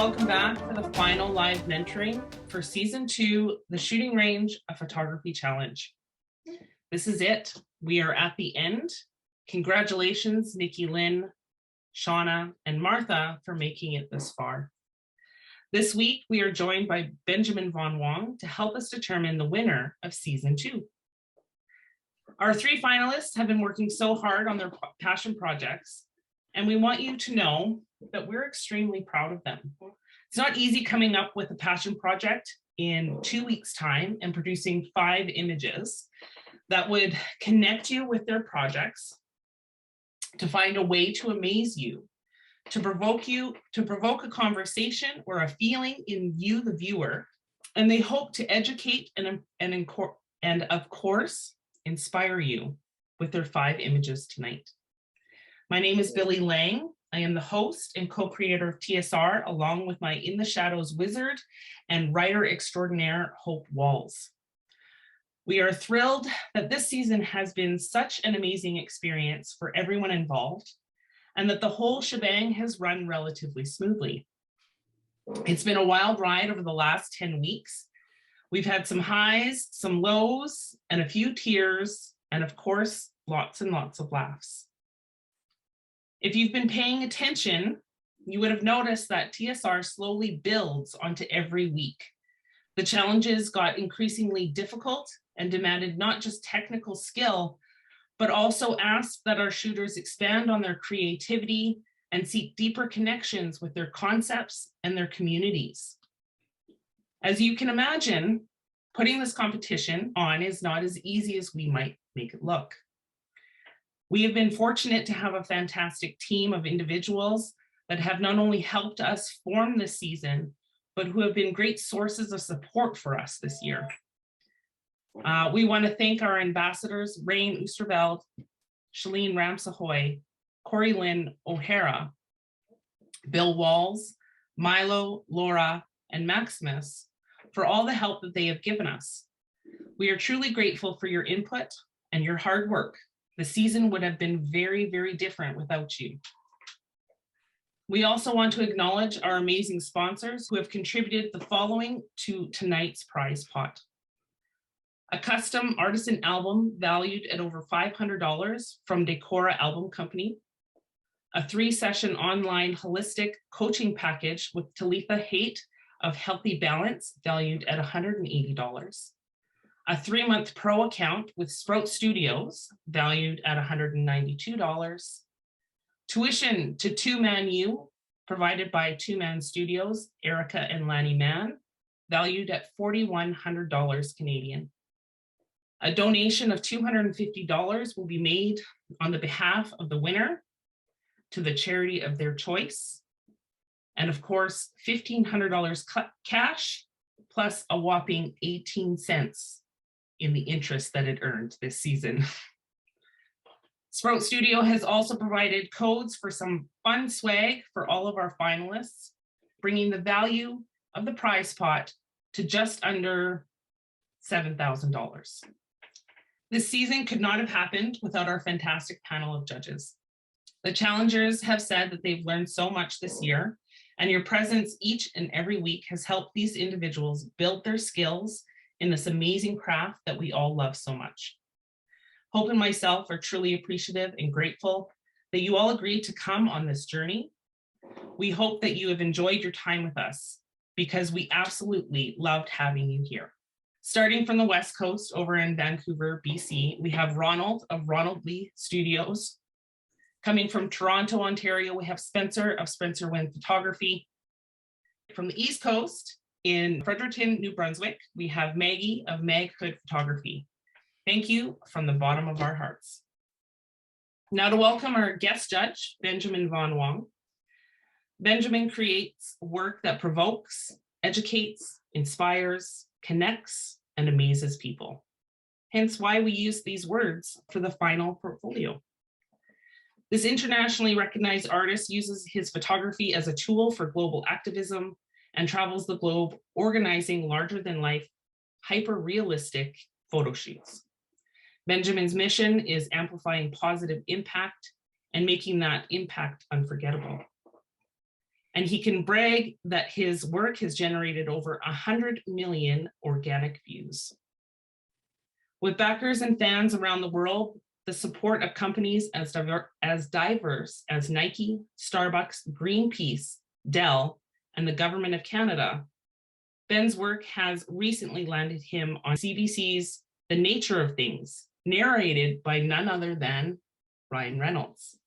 welcome back for the final live mentoring for season 2, the Shooting Range of Photography Challenge. This is it. We are at the end. Congratulations, Nikki, Lynn, Shauna, and Martha for making it this far. This week, we are joined by Benjamin von Wong to help us determine the winner of season 2. Our 3 finalists have been working so hard on their passion projects, and we want you to know that we're extremely proud of them. It's not easy coming up with a passion project in 2 weeks' time and producing 5 images that would connect you with their projects, to find a way to amaze you, to provoke a conversation or a feeling in you, the viewer, and they hope to educate and of course, inspire you with their 5 images tonight. My name is Billy Lang. I am the host and co-creator of TSR, along with my In the Shadows wizard and writer extraordinaire, Hope Walls. We are thrilled that this season has been such an amazing experience for everyone involved, and that the whole shebang has run relatively smoothly. It's been a wild ride over the last 10 weeks. We've had some highs, some lows, and a few tears, and of course, lots and lots of laughs. If you've been paying attention, you would have noticed that TSR slowly builds onto every week. The challenges got increasingly difficult and demanded not just technical skill, but also asked that our shooters expand on their creativity and seek deeper connections with their concepts and their communities. As you can imagine, putting this competition on is not as easy as we might make it look. We have been fortunate to have a fantastic team of individuals that have not only helped us form this season, but who have been great sources of support for us this year. We want to thank our ambassadors, Rain Oosterveld, Shalene Ramsahoy, Corey Lynn O'Hara, Bill Walls, Milo, Laura, and Maximus for all the help that they have given us. We are truly grateful for your input and your hard work. The season would have been very, very different without you. We also want to acknowledge our amazing sponsors who have contributed the following to tonight's prize pot. A custom artisan album valued at over $500 from Decora Album Company. A 3-session online holistic coaching package with Talitha Haight of Healthy Balance valued at $180. A 3-month pro account with Sprout Studios valued at $192. Tuition to 2-Man U provided by 2-Man Studios, Erica and Lanny Mann, valued at $4,100 Canadian. A donation of $250 will be made on the behalf of the winner to the charity of their choice. And of course, $1,500 cash plus a whopping 18 cents in the interest that it earned this season. Sprout Studio has also provided codes for some fun swag for all of our finalists, bringing the value of the prize pot to just under $7,000. This season could not have happened without our fantastic panel of judges. The challengers have said that they've learned so much this year, and your presence each and every week has helped these individuals build their skills in this amazing craft that we all love so much. Hope and myself are truly appreciative and grateful that you all agreed to come on this journey. We hope that you have enjoyed your time with us because we absolutely loved having you here. Starting from the West Coast over in Vancouver, BC, we have Ronald of Ronald Lee Studios. Coming from Toronto, Ontario, we have Spencer of Spencer Wynn Photography. From the East Coast, in Fredericton, New Brunswick, we have Maggie of Mag Hood Photography. Thank you from the bottom of our hearts. Now to welcome our guest judge, Benjamin von Wong. Benjamin creates work that provokes, educates, inspires, connects, and amazes people. Hence why we use these words for the final portfolio. This internationally recognized artist uses his photography as a tool for global activism and travels the globe organizing larger-than-life, hyper-realistic photo shoots. Benjamin's mission is amplifying positive impact and making that impact unforgettable. And he can brag that his work has generated over 100 million organic views. With backers and fans around the world, the support of companies as diverse as Nike, Starbucks, Greenpeace, Dell, and the Government of Canada, Ben's work has recently landed him on CBC's The Nature of Things, narrated by none other than Ryan Reynolds.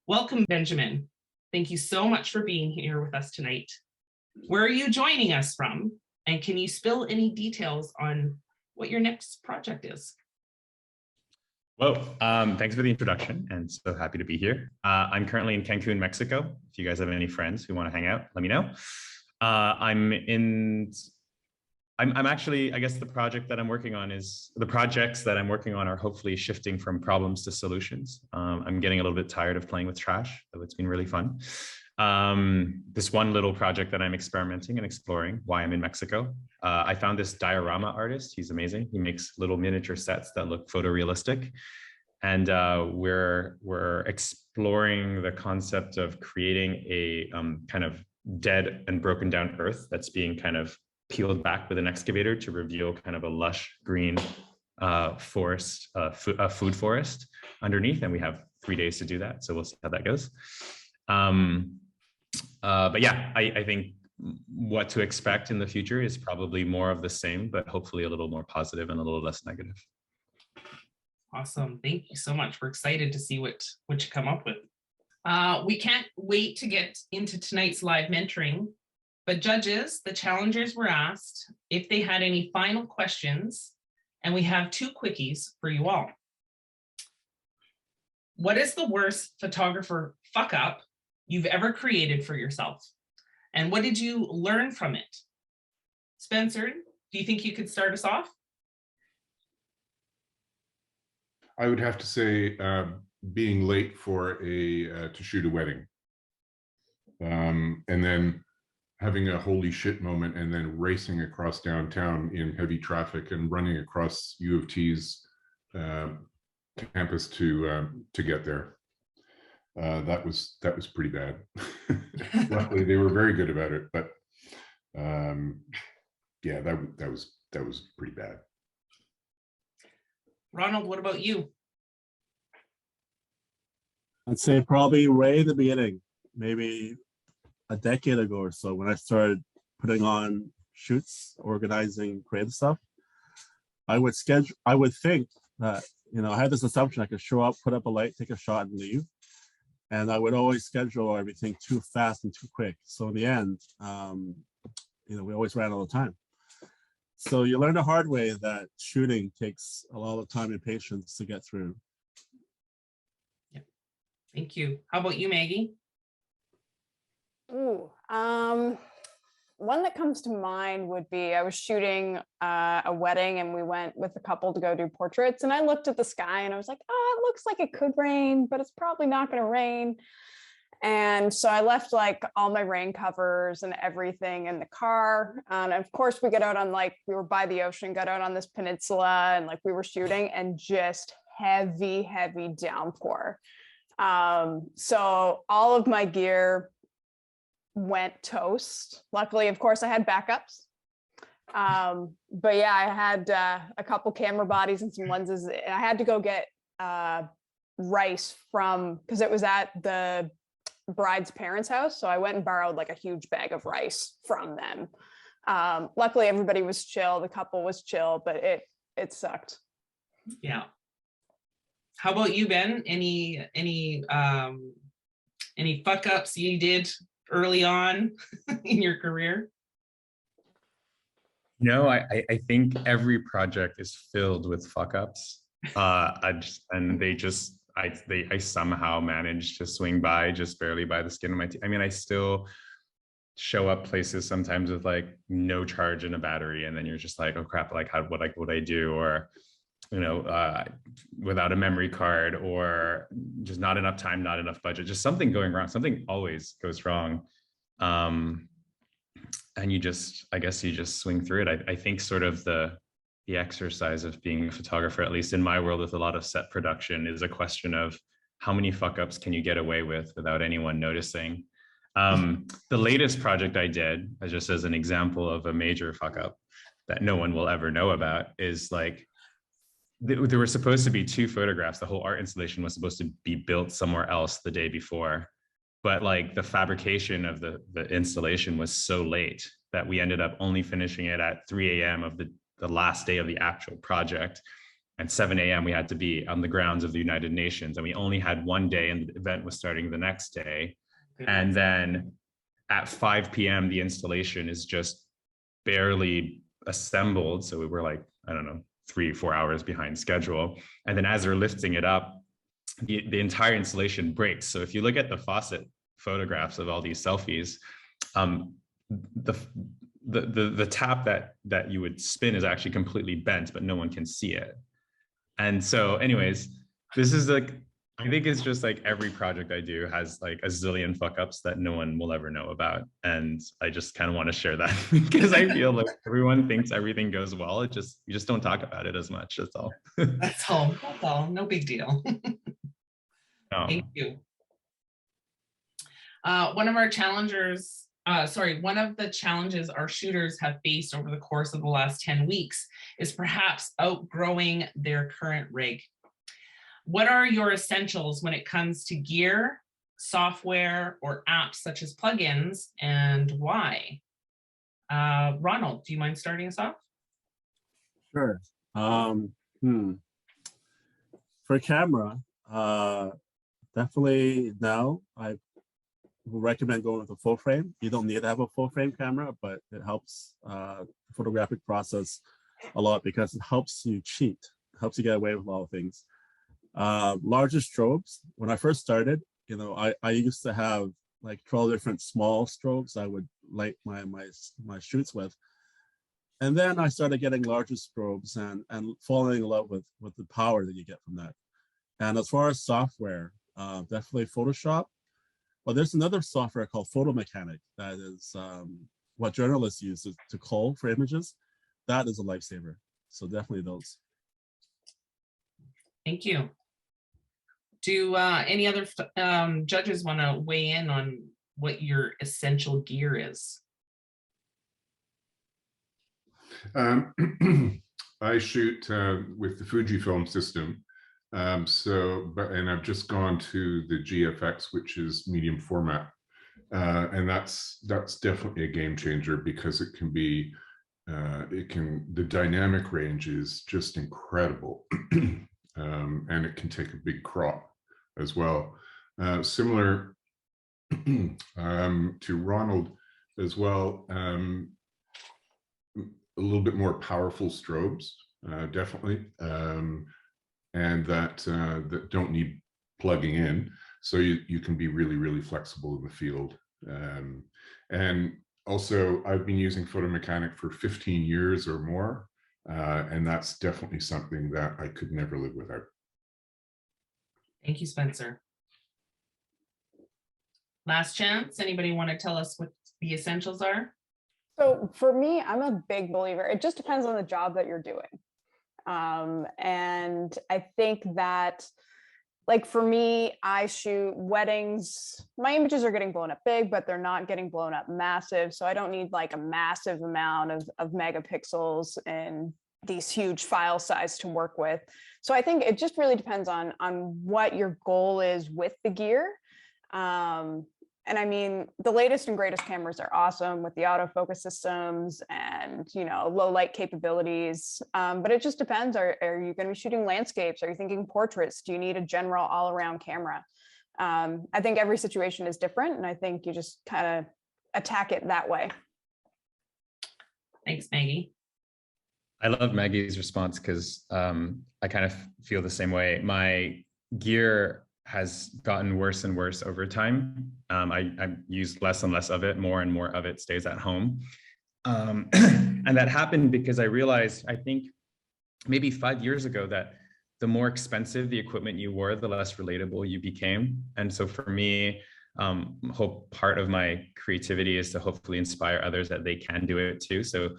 Welcome, Benjamin. Thank you so much for being here with us tonight. Where are you joining us from? And can you spill any details on what your next project is? Well, thanks for the introduction, and so happy to be here. I'm currently in Cancun, Mexico. If you guys have any friends who want to hang out, let me know. I'm actually, I guess the project that I'm working on is, the projects that I'm working on are hopefully shifting from problems to solutions. I'm getting a little bit tired of playing with trash, though it's been really fun. This one little project that I'm experimenting and exploring, why I'm in Mexico. I found this diorama artist. He's amazing. He makes little miniature sets that look photorealistic. And we're exploring the concept of creating a kind of dead and broken down earth that's being kind of peeled back with an excavator to reveal kind of a lush green forest, a food forest underneath. And we have 3 days to do that. So we'll see how that goes. But yeah, I think what to expect in the future is probably more of the same, but hopefully a little more positive and a little less negative. Awesome. Thank you so much. We're excited to see what you come up with. We can't wait to get into tonight's live mentoring, but judges, the challengers were asked if they had any final questions, and we have 2 quickies for you all. What is the worst photographer fuck up you've ever created for yourself? And what did you learn from it? Spencer, do you think you could start us off? I would have to say being late for to shoot a wedding. And then having a holy shit moment and then racing across downtown in heavy traffic and running across U of T's campus to get there. That was pretty bad. Luckily, they were very good about it, but yeah, that was pretty bad. Ronald, what about you? I'd say probably right at the beginning, maybe a decade ago or so, when I started putting on shoots, organizing creative stuff. I would think that, you know, I had this assumption I could show up, put up a light, take a shot and leave. And I would always schedule everything too fast and too quick. So in the end, you know, we always ran all the time. So you learn the hard way that shooting takes a lot of time and patience to get through. Yeah. Thank you. How about you, Maggie? Ooh, one that comes to mind would be I was shooting a wedding and we went with a couple to go do portraits, and I looked at the sky and I was like, oh, it looks like it could rain, but it's probably not going to rain. And so I left like all my rain covers and everything in the car. And of course we got out on, like, we were by the ocean, got out on this peninsula, and like we were shooting and just heavy downpour. So all of my gear went toast. Luckily, of course, I had backups. But yeah, I had a couple camera bodies and some lenses, and I had to go get rice from, because it was at the bride's parents' house. So I went and borrowed like a huge bag of rice from them. Luckily, everybody was chill. The couple was chill, but it sucked. Yeah. How about you, Ben? Any fuck ups you did early on in your career? No, I think every project is filled with fuck ups. I somehow managed to swing by just barely by the skin of my teeth. I mean, I still show up places sometimes with like no charge in a battery, and then you're just like, oh crap, like what would I do? Or, you know, without a memory card, or just not enough time, not enough budget, just something going wrong. Something always goes wrong. And I guess you just swing through it. I think sort of the exercise of being a photographer, at least in my world with a lot of set production, is a question of how many fuck ups can you get away with without anyone noticing. The latest project I did, just as an example of a major fuck up that no one will ever know about, is like there were supposed to be 2 photographs. The whole art installation was supposed to be built somewhere else the day before, but like the fabrication of the installation was so late that we ended up only finishing it at 3 a.m. of the last day of the actual project. And 7 a.m. we had to be on the grounds of the United Nations, and we only had 1 day, and the event was starting the next day. And then at 5 p.m. the installation is just barely assembled. So we were like, I don't know, 3-4 hours behind schedule. And then as they're lifting it up, the entire installation breaks. So if you look at the faucet photographs of all these selfies, the tap that you would spin is actually completely bent, but no one can see it. And so anyways, this is like, I think it's just like every project I do has like a zillion fuck ups that no one will ever know about. And I just kind of want to share that because I feel like everyone thinks everything goes well. You just don't talk about it as much. That's all. That's all. That's all. No big deal. No. Thank you. One of the challenges our shooters have faced over the course of the last 10 weeks is perhaps outgrowing their current rig. What are your essentials when it comes to gear, software, or apps such as plugins, and why? Ronald, do you mind starting us off? Sure. For camera, definitely now I will recommend going with a full frame. You don't need to have a full frame camera, but it helps the photographic process a lot because it helps you cheat, it helps you get away with a lot of things. Larger strobes. When I first started, you know, I used to have like 12 different small strobes I would light my shoots with. And then I started getting larger strobes and falling in love with the power that you get from that. And as far as software, definitely Photoshop. Well, there's another software called Photo Mechanic that is what journalists use to cull for images. That is a lifesaver. So definitely those. Thank you. Do any other judges want to weigh in on what your essential gear is? I shoot with the Fujifilm system. And I've just gone to the GFX, which is medium format. And that's definitely a game changer because it can be, the dynamic range is just incredible. And it can take a big crop as well. Similar to Ronald as well, a little bit more powerful strobes, definitely, and that don't need plugging in. So you can be really, really flexible in the field. And also, I've been using Photo Mechanic for 15 years or more, and that's definitely something that I could never live without. Thank you, Spencer. Last chance. Anybody want to tell us what the essentials are? So for me, I'm a big believer. It just depends on the job that you're doing. And I think that, like for me, I shoot weddings. My images are getting blown up big, but they're not getting blown up massive. So I don't need like a massive amount of megapixels and these huge file size to work with. So I think it just really depends on what your goal is with the gear. And I mean, the latest and greatest cameras are awesome with the autofocus systems and, you know, low light capabilities. But it just depends. Are you going to be shooting landscapes? Are you thinking portraits? Do you need a general all around camera? I think every situation is different. And I think you just kind of attack it that way. Thanks, Maggie. I love Maggie's response because I kind of feel the same way. My gear has gotten worse and worse over time. I use less and less of it, more and more of it stays at home. And that happened because I realized, I think maybe 5 years ago, that the more expensive the equipment you were, the less relatable you became. And so for me, hope part of my creativity is to hopefully inspire others that they can do it too. So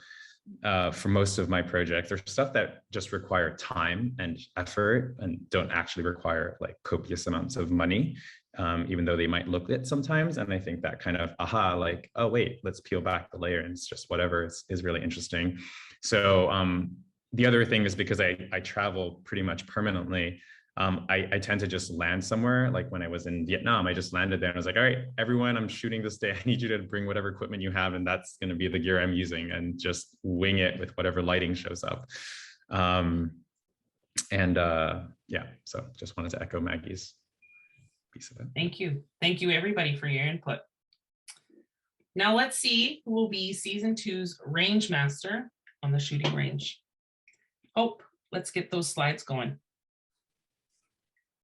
for most of my projects, there's stuff that just require time and effort and don't actually require like copious amounts of money. even though they might look lit sometimes. And I think that kind of aha, like, oh wait, let's peel back the layer and it's just whatever is really interesting. So the other thing is because I travel pretty much permanently, I tend to just land somewhere. Like when I was in Vietnam, I just landed there and I was like, all right, everyone, I'm shooting this day. I need you to bring whatever equipment you have, and that's going to be the gear I'm using, and just wing it with whatever lighting shows up. Yeah, so just wanted to echo Maggie's piece of it. Thank you. Thank you, everybody, for your input. Now let's see who will be season 2's range master on the shooting range. Hope, let's get those slides going.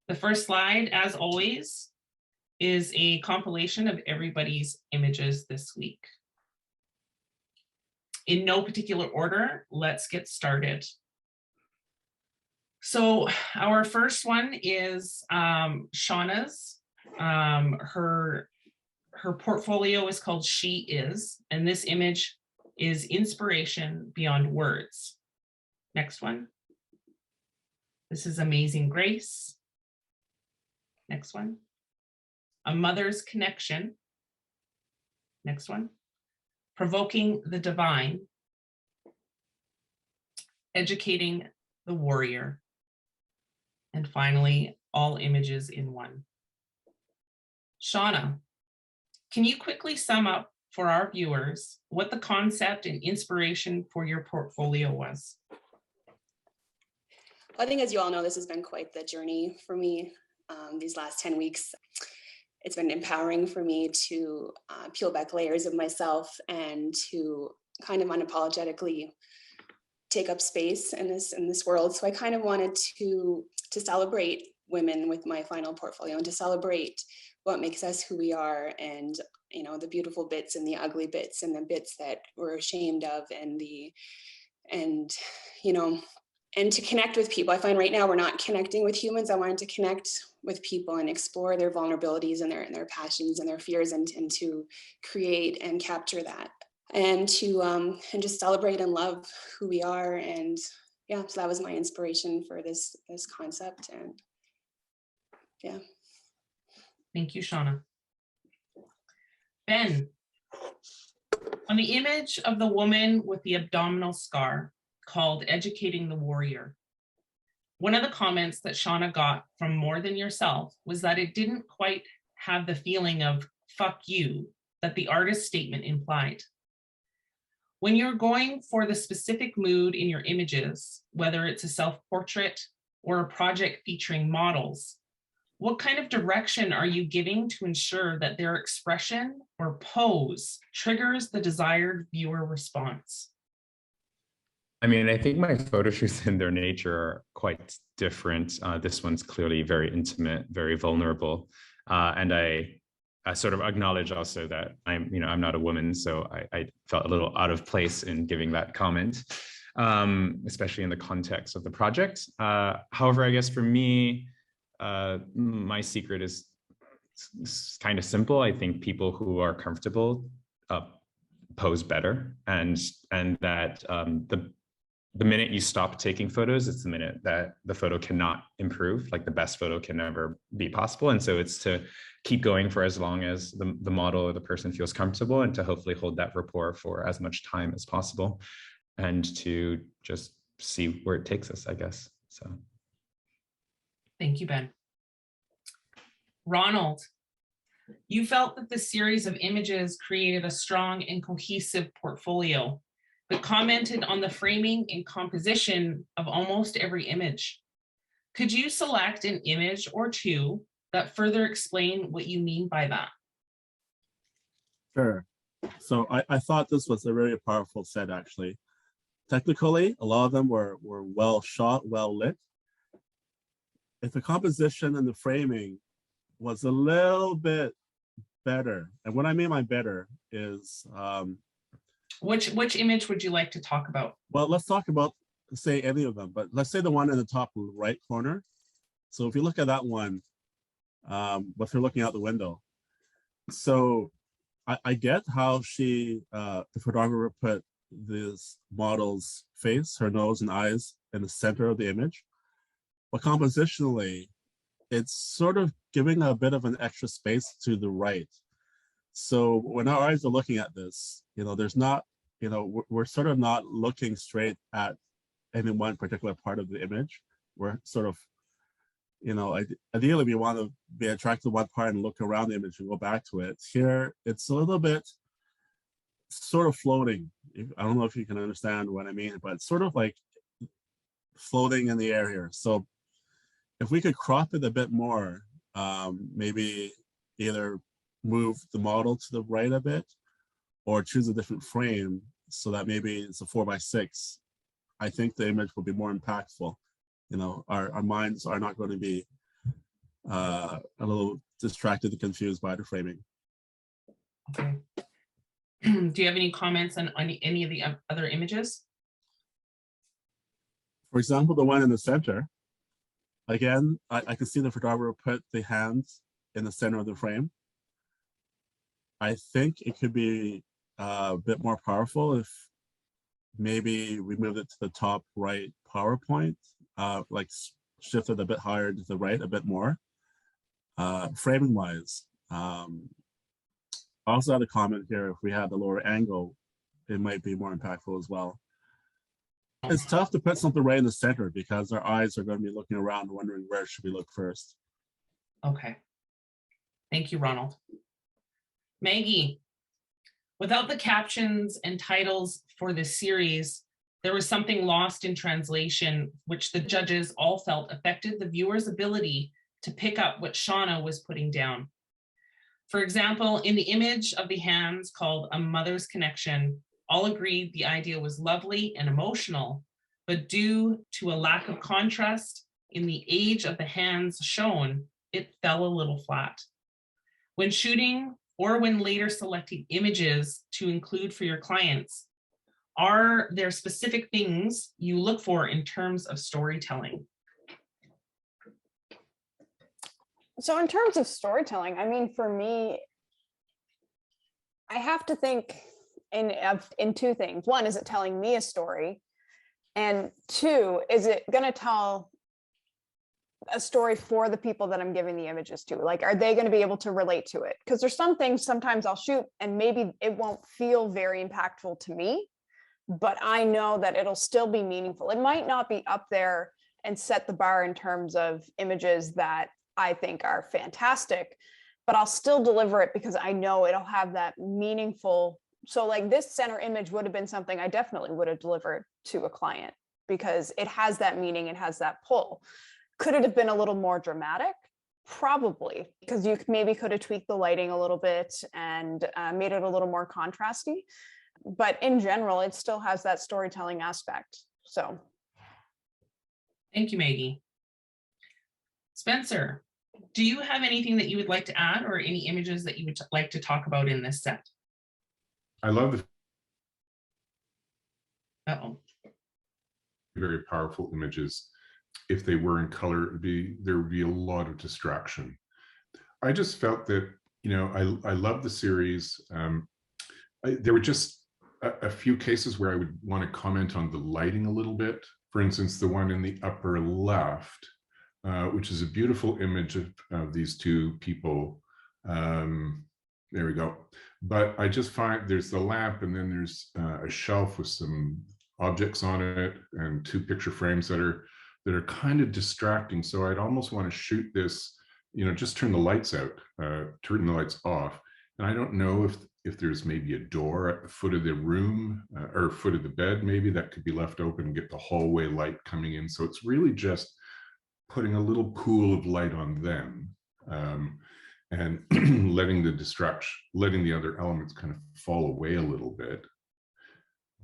The first slide, as always, is a compilation of everybody's images this week. In no particular order, let's get started. So our first one is Shauna's. Her portfolio is called She Is, and this image is Inspiration Beyond Words. Next one. This is Amazing Grace. Next one. A Mother's Connection. Next one. Provoking the Divine. Educating the Warrior. And finally, All Images in One. Shauna, can you quickly sum up for our viewers what the concept and inspiration for your portfolio was? I think, as you all know, this has been quite the journey for me these last 10 weeks. It's been empowering for me to peel back layers of myself and to kind of unapologetically take up space in this world. So I kind of wanted to celebrate women with my final portfolio, and to celebrate what makes us who we are, and the beautiful bits and the ugly bits and the bits that we're ashamed of, and to connect with people. I find right now we're not connecting with humans. I wanted to connect with people and explore their vulnerabilities and their passions and their fears, and to create and capture that, and to and just celebrate and love who we are. And yeah, so that was my inspiration for this concept. And yeah. Thank you, Shauna. Ben, on the image of the woman with the abdominal scar called Educating the Warrior, one of the comments that Shauna got from More Than Yourself was that it didn't quite have the feeling of fuck you that the artist's statement implied. When you're going for the specific mood in your images, whether it's a self-portrait or a project featuring models, what kind of direction are you giving to ensure that their expression or pose triggers the desired viewer response? I mean, I think my photo shoots in their nature are quite different. This one's clearly very intimate, very vulnerable. And I sort of acknowledge also that I'm not a woman, so I felt a little out of place in giving that comment, especially in the context of the project. However, I guess for me, my secret is kind of simple. I think people who are comfortable pose better, and that the minute you stop taking photos, it's the minute that the photo cannot improve. Like the best photo can never be possible. And so it's to keep going for as long as the model or the person feels comfortable, and to hopefully hold that rapport for as much time as possible, and to just see where it takes us, I guess. So. Thank you, Ben. Ronald, you felt that the series of images created a strong and cohesive portfolio, but commented on the framing and composition of almost every image. Could you select an image or two that further explain what you mean by that? Sure. So I thought this was a very powerful set, actually. Technically, a lot of them were well shot, well lit. If the composition and the framing was a little bit better, and what I mean by better is which image would you like to talk about? well, let's talk about, say, any of them, but let's say the one in the top right corner. So if you look at that one, if you're looking out the window, so I get how the photographer put this model's face, her nose and eyes in the center of the image, but compositionally, it's sort of giving a bit of an extra space to the right. So when our eyes are looking at this, there's not, we're sort of not looking straight at any one particular part of the image. We're sort of, ideally we want to be attracted to one part and look around the image and go back to it. Here, it's a little bit sort of floating. I don't know if you can understand what I mean, but it's sort of like floating in the air here. So if we could crop it a bit more, maybe either move the model to the right a bit or choose a different frame so that maybe it's a 4:6, I think the image will be more impactful. Our minds are not going to be a little distracted and confused by the framing. Okay. Do you have any comments on any of the other images? For example, the one in the center, again, I can see the photographer put the hands in the center of the frame. I think it could be a bit more powerful if maybe we moved it to the top right PowerPoint, like shifted a bit higher to the right a bit more, framing wise. I also had a comment here, if we had the lower angle, it might be more impactful as well. It's tough to put something right in the center because our eyes are going to be looking around wondering where should we look first. Okay. Thank you, Ronald. Maggie, without the captions and titles for this series, there was something lost in translation, which the judges all felt affected the viewer's ability to pick up what Shauna was putting down. For example, in the image of the hands called A Mother's Connection, all agreed the idea was lovely and emotional, but due to a lack of contrast in the age of the hands shown, it fell a little flat. When shooting or when later selecting images to include for your clients, are there specific things you look for in terms of storytelling? So in terms of storytelling, I mean, for me, I have to think in two things. One, is it telling me a story? And two, is it going to tell a story for the people that I'm giving the images to? Like, are they going to be able to relate to it? Because there's some things sometimes I'll shoot and maybe it won't feel very impactful to me, but I know that it'll still be meaningful. It might not be up there and set the bar in terms of images that I think are fantastic, but I'll still deliver it because I know it'll have that meaningful. So like this center image would have been something I definitely would have delivered to a client because it has that meaning, it has that pull. Could it have been a little more dramatic? Probably, because you maybe could have tweaked the lighting a little bit and made it a little more contrasty. But in general, it still has that storytelling aspect. So. Thank you, Maggie. Spencer, do you have anything that you would like to add or any images that you would like to talk about in this set? I love the Uh-oh. very powerful images. If they were in color, there would be a lot of distraction. I just felt that, I love the series. There were just a few cases where I would want to comment on the lighting a little bit. For instance, the one in the upper left, which is a beautiful image of these two people. There we go. But I just find there's the lamp and then there's a shelf with some objects on it and two picture frames that are kind of distracting. So I'd almost want to shoot this, just turn the lights out, turn the lights off. And I don't know if there's maybe a door at the foot of the room or foot of the bed, maybe that could be left open and get the hallway light coming in. So it's really just putting a little pool of light on them and letting the other elements kind of fall away a little bit.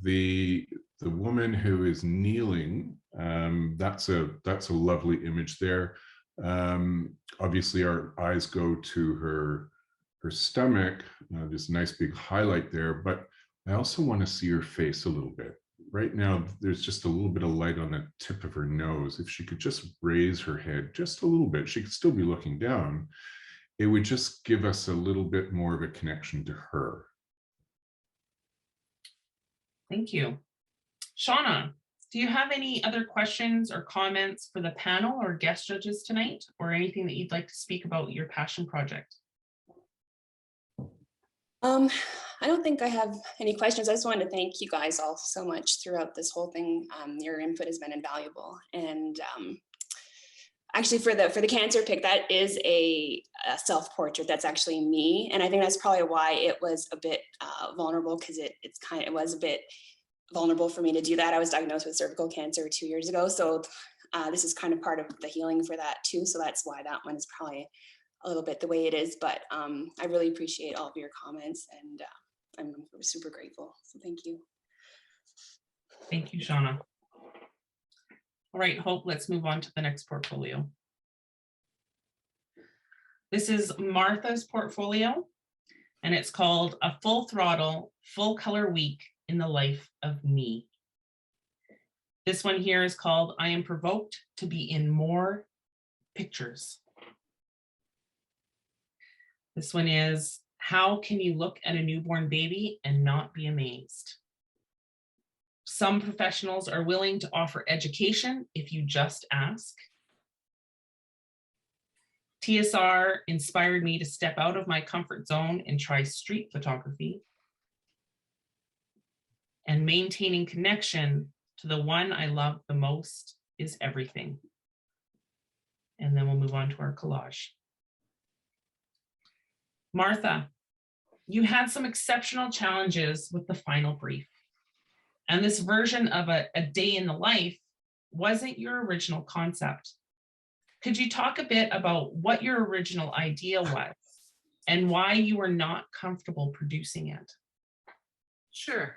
The woman who is kneeling, that's a lovely image there. Obviously our eyes go to her stomach, this nice big highlight there, but I also want to see her face a little bit. Right now, there's just a little bit of light on the tip of her nose. If she could just raise her head just a little bit, she could still be looking down. It would just give us a little bit more of a connection to her. Thank you. Shauna, Do you have any other questions or comments for the panel or guest judges tonight, or anything that you'd like to speak about your passion project? I don't think I have any questions. I just wanted to thank you guys all so much throughout this whole thing. Your input has been invaluable. And actually for the cancer pick, that is a self-portrait. That's actually me. And I think that's probably why it was a bit vulnerable, because it was a bit vulnerable for me to do that. I was diagnosed with cervical cancer 2 years ago. So this is kind of part of the healing for that too. So that's why that one is probably a little bit the way it is, but I really appreciate all of your comments, and I'm super grateful. So thank you. Thank you, Shauna. All right, Hope, let's move on to the next portfolio. This is Martha's portfolio, and it's called A Full Throttle, Full Color Week in the Life of Me. This one here is called I Am Provoked to Be in More Pictures. This one is, how can you look at a newborn baby and not be amazed? Some professionals are willing to offer education if you just ask. TSR inspired me to step out of my comfort zone and try street photography. And maintaining connection to the one I love the most is everything. And then we'll move on to our collage. Martha, you had some exceptional challenges with the final brief. And this version of a day in the life wasn't your original concept. Could you talk a bit about what your original idea was and why you were not comfortable producing it? Sure.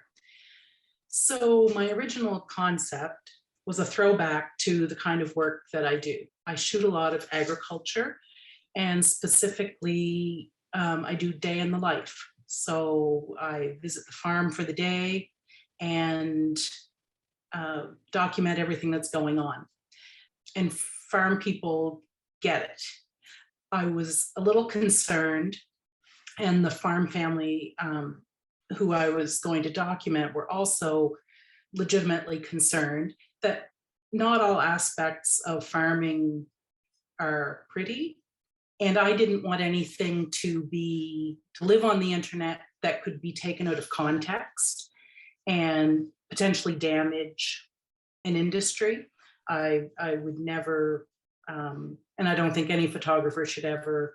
So my original concept was a throwback to the kind of work that I do. I shoot a lot of agriculture, and specifically, I do day in the life. So I visit the farm for the day and document everything that's going on. And farm people get it. I was a little concerned, and the farm family who I was going to document were also legitimately concerned that not all aspects of farming are pretty. And I didn't want anything to live on the internet that could be taken out of context and potentially damage an industry. I would never, and I don't think any photographer should ever,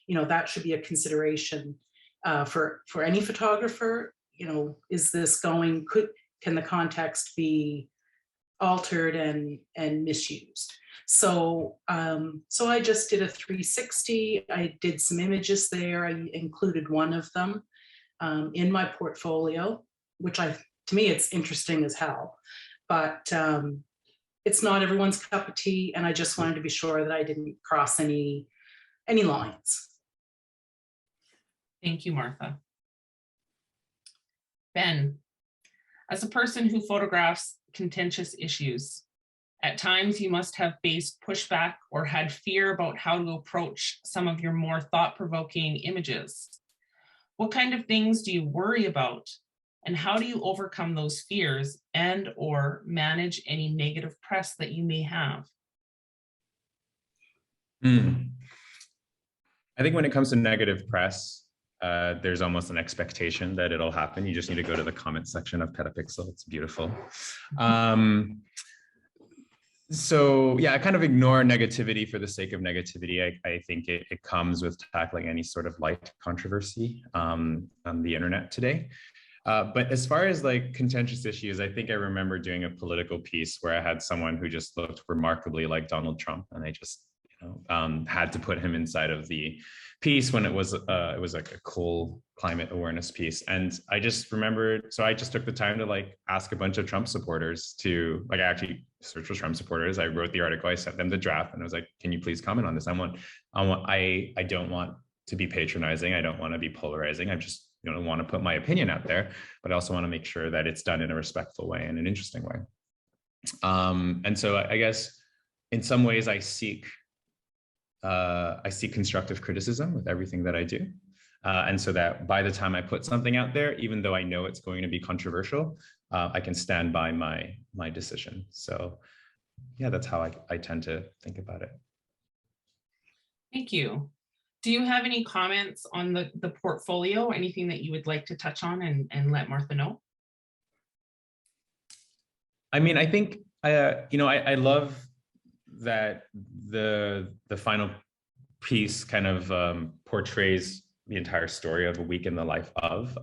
that should be a consideration for any photographer. Is this can the context be altered and misused? So I just did a 360. I did some images there. I included one of them in my portfolio, which to me, it's interesting as hell, but it's not everyone's cup of tea. And I just wanted to be sure that I didn't cross any lines. Thank you, Martha. Ben, as a person who photographs contentious issues, at times you must have faced pushback or had fear about how to approach some of your more thought-provoking images. What kind of things do you worry about, and how do you overcome those fears and or manage any negative press that you may have? I think when it comes to negative press, there's almost an expectation that it'll happen. You just need to go to the comment section of Petapixel. It's beautiful. So yeah, I kind of ignore negativity for the sake of negativity. I think it comes with tackling any sort of light controversy on the internet today. But as far as like contentious issues, I think I remember doing a political piece where I had someone who just looked remarkably like Donald Trump, and I just had to put him inside of the piece when it was like a cool climate awareness piece. And I just remembered, so I just took the time to like ask a bunch of Trump supporters to I actually searched for Trump supporters. I wrote the article, I sent them the draft, and I was like, can you please comment on this? I don't want to be patronizing. I don't want to be polarizing. I just want to put my opinion out there, but I also want to make sure that it's done in a respectful way and an interesting way. And so I guess in some ways I seek constructive criticism with everything that I do. And so that by the time I put something out there, even though I know it's going to be controversial, I can stand by my decision. So yeah, that's how I tend to think about it. Thank you. Do you have any comments on the portfolio? Anything that you would like to touch on and let Martha know? I mean, I think I love that the final piece kind of portrays the entire story of a week in the life of.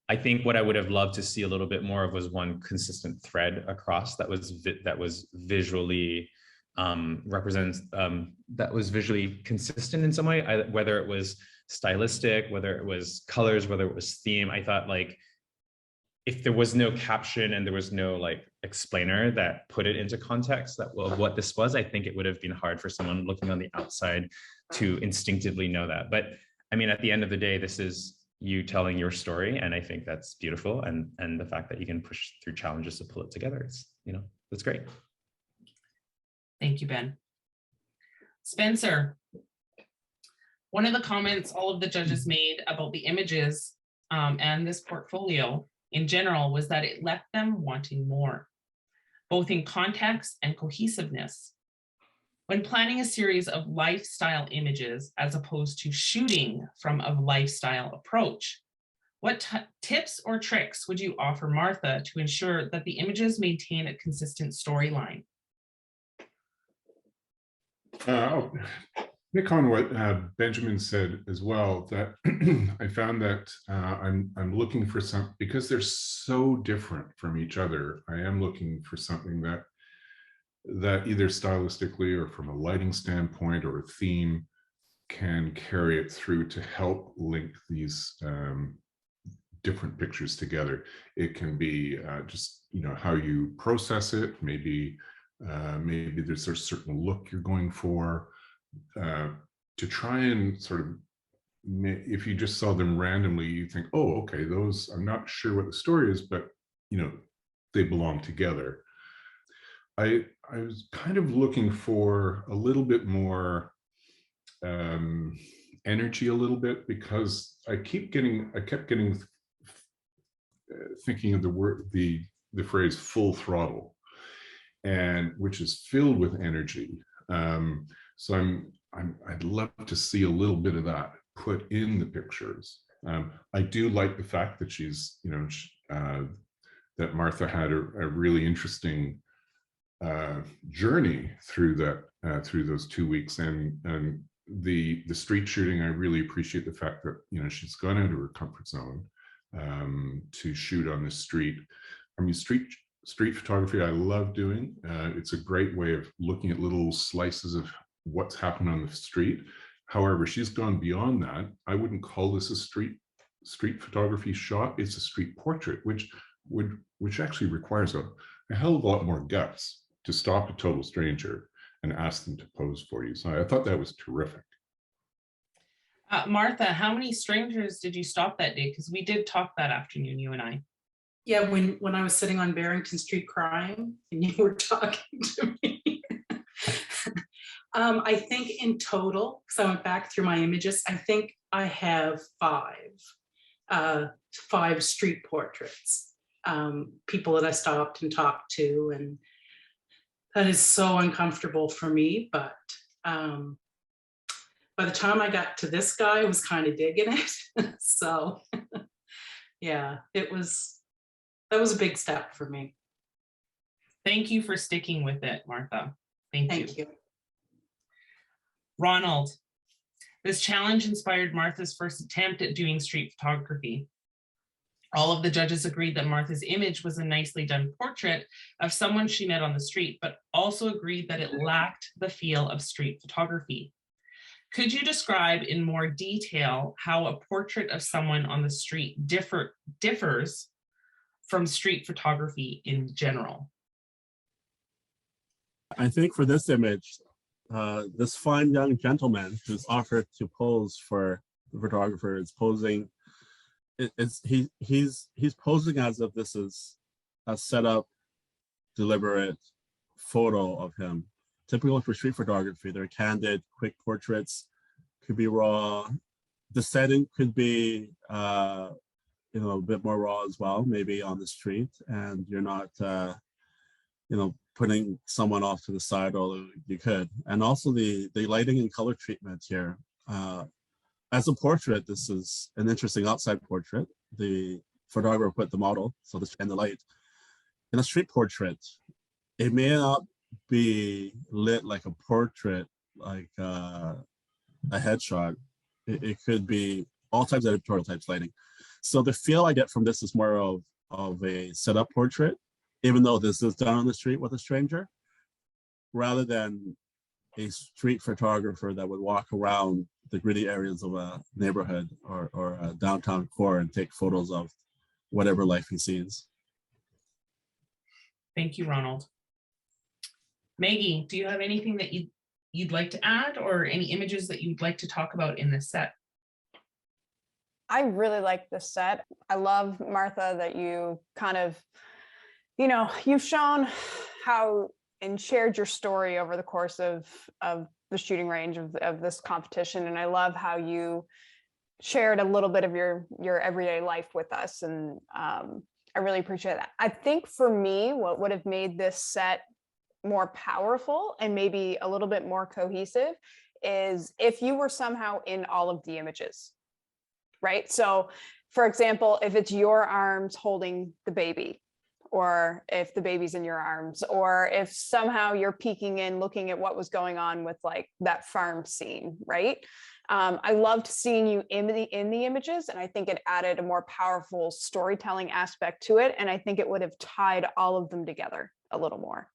I think what I would have loved to see a little bit more of was one consistent thread across that was visually that was visually consistent in some way, whether it was stylistic, whether it was colors, whether it was theme. I thought, like, if there was no caption and there was no like explainer that put it into context of what this was, I think it would have been hard for someone looking on the outside to instinctively know that. But I mean, at the end of the day, this is you telling your story, and I think that's beautiful. And the fact that you can push through challenges to pull it together, it's, that's great. Thank you, Ben. Spencer, one of the comments all of the judges made about the images and this portfolio in general was that it left them wanting more, both in context and cohesiveness. When planning a series of lifestyle images as opposed to shooting from a lifestyle approach, what tips or tricks would you offer Martha to ensure that the images maintain a consistent storyline? Nick, on what Benjamin said as well, that I found that I'm looking for some, because they're so different from each other, I am looking for something that either stylistically or from a lighting standpoint or a theme can carry it through to help link these different pictures together. It can be just, how you process it. Maybe there's a certain look you're going for. To try and sort of, if you just saw them randomly, you think, oh, okay, those, I'm not sure what the story is, but they belong together. I was kind of looking for a little bit more energy, a little bit, because I kept getting thinking of the phrase "full throttle," and which is filled with energy. So I'd love to see a little bit of that put in the pictures. I do like the fact that she's, that Martha had a really interesting journey through that, through those 2 weeks, and the street shooting. I really appreciate the fact that she's gone out of her comfort zone to shoot on the street. I mean, street photography I love doing. It's a great way of looking at little slices of what's happened on the street. However, she's gone beyond that. I wouldn't call this a street photography shot. It's a street portrait, which actually requires a hell of a lot more guts to stop a total stranger and ask them to pose for you. So I thought that was terrific. Martha, how many strangers did you stop that day? Because we did talk that afternoon, you and I. Yeah, when I was sitting on Barrington Street crying and you were talking to me. I think in total, because I went back through my images, I think I have five street portraits, people that I stopped and talked to, and that is so uncomfortable for me. But by the time I got to this guy, I was kind of digging it. So yeah, that was a big step for me. Thank you for sticking with it, Martha. Thank you. you. Ronald, this challenge inspired Martha's first attempt at doing street photography. All of the judges agreed that Martha's image was a nicely done portrait of someone she met on the street, but also agreed that it lacked the feel of street photography. Could you describe in more detail how a portrait of someone on the street differs from street photography in general? I think for this image, this fine young gentleman who's offered to pose for the photographer is posing. He's posing as if this is a set up, deliberate photo of him. Typical for street photography, they're candid, quick portraits, could be raw. The setting could be a bit more raw as well, maybe on the street, and you're not, putting someone off to the side, although you could. And also the lighting and color treatment here. As a portrait, this is an interesting outside portrait. The photographer put the model, so this and the light. In a street portrait, it may not be lit like a portrait, like a headshot. It could be all types of editorial types lighting. So the feel I get from this is more of a setup portrait, even though this is done on the street with a stranger, rather than a street photographer that would walk around the gritty areas of a neighborhood or a downtown core and take photos of whatever life he sees. Thank you, Ronald. Maggie, do you have anything that you'd like to add, or any images that you'd like to talk about in this set? I really like this set. I love, Martha, that you kind of, you've shown how and shared your story over the course of the shooting range of this competition. And I love how you shared a little bit of your everyday life with us. And I really appreciate that. I think for me, what would have made this set more powerful and maybe a little bit more cohesive is if you were somehow in all of the images, right? So for example, if it's your arms holding the baby, or if the baby's in your arms, or if somehow you're peeking in, looking at what was going on with like that farm scene, right? I loved seeing you in the images, and I think it added a more powerful storytelling aspect to it. And I think it would have tied all of them together a little more.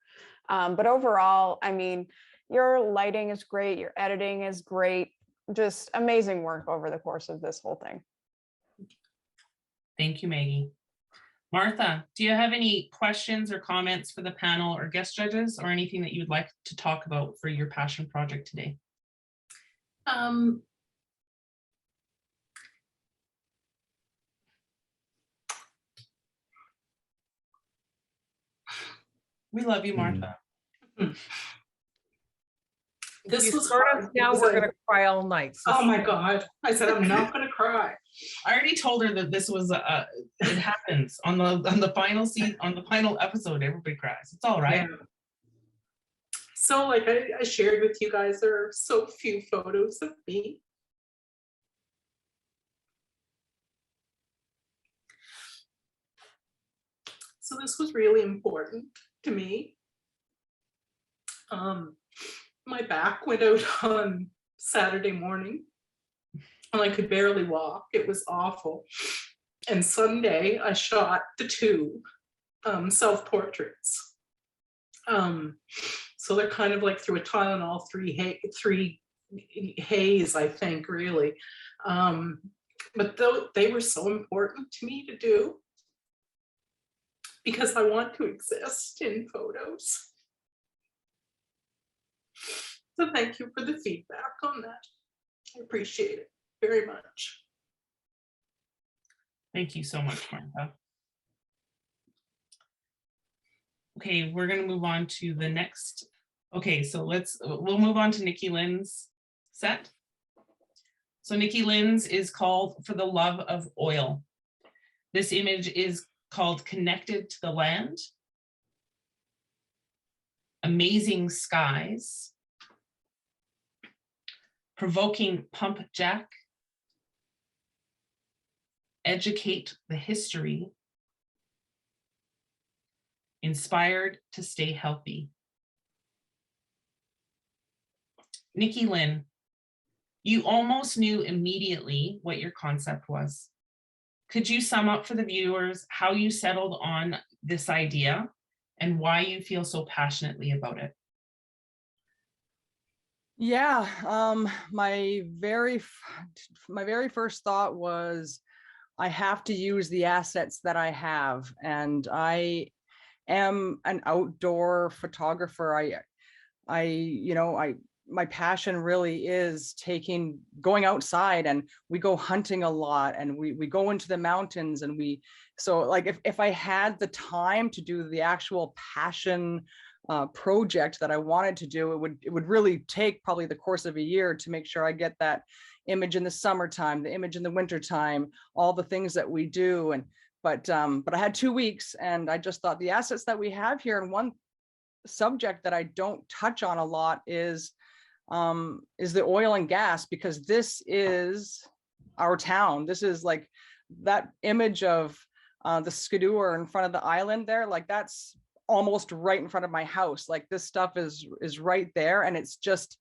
But overall, I mean, your lighting is great, your editing is great, just amazing work over the course of this whole thing. Thank you, Maggie. Martha, do you have any questions or comments for the panel or guest judges, or anything that you'd like to talk about for your passion project today? We love you, Martha. This was start hard us now, because we're gonna cry all night. So oh my God. I said, I'm not gonna cry. I already told her that this was it happens on the final season, on the final episode, everybody cries. It's all right. Yeah. So like I shared with you guys, there are so few photos of me. So this was really important to me. My back went out on Saturday morning and I could barely walk. It was awful. And Sunday I shot the 2 self-portraits. So they're kind of like through a Tylenol 3 haze, I think, really. But they were so important to me to do because I want to exist in photos. So thank you for the feedback on that. I appreciate it very much. Thank you so much, Martha. Okay, we're going to move on to the next. Okay, so we'll move on to Nikki Lynn's set. So Nikki Lynn's is called For the Love of Oil. This image is called Connected to the Land. Amazing Skies. Provoking Pump Jack. Educate the History. Inspired to Stay Healthy. Nikki Lynn, you almost knew immediately what your concept was. Could you sum up for the viewers how you settled on this idea and why you feel so passionately about it? yeah, my very first thought was I have to use the assets that I have, and I am an outdoor photographer. My passion really is going outside, and we go hunting a lot, and we go into the mountains, and so like if I had the time to do the actual passion project that I wanted to do, it would really take probably the course of a year to make sure I get that image in the summertime, the image in the wintertime, all the things that we do. And but I had 2 weeks, and I just thought the assets that we have here, and one subject that I don't touch on a lot is the oil and gas, because this is our town. This is like that image of the skidoo in front of the island there, like that's almost right in front of my house. Like this stuff is right there, and it's just,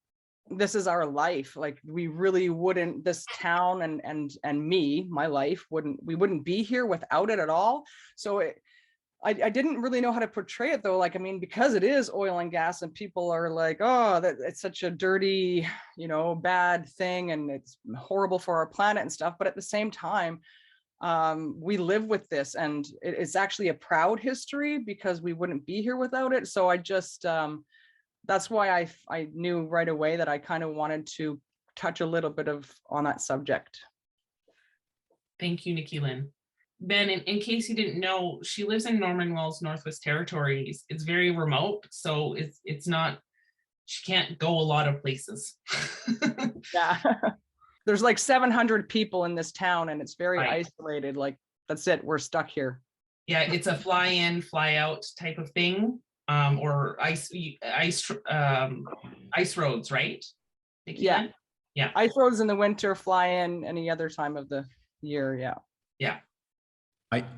this is our life. Like we really wouldn't, this town and me, my life we wouldn't be here without it at all. So I didn't really know how to portray it though. Like, I mean, because it is oil and gas, and people are like, oh, that it's such a dirty, bad thing, and it's horrible for our planet and stuff. But at the same time, we live with this, and it's actually a proud history because we wouldn't be here without it. So I just, that's why I knew right away that I kind of wanted to touch a little bit on that subject. Thank you, Nikki Lynn. Ben, in case you didn't know, she lives in Norman Wells, Northwest Territories. It's very remote, so it's not, she can't go a lot of places. Yeah. There's like 700 people in this town, and it's very Right. isolated. Like, that's it, we're stuck here. Yeah, it's a fly in, fly out type of thing, or ice roads, right? Nikki Yeah. Lynn? Yeah. Ice roads in the winter, fly in any other time of the year. Yeah. Yeah.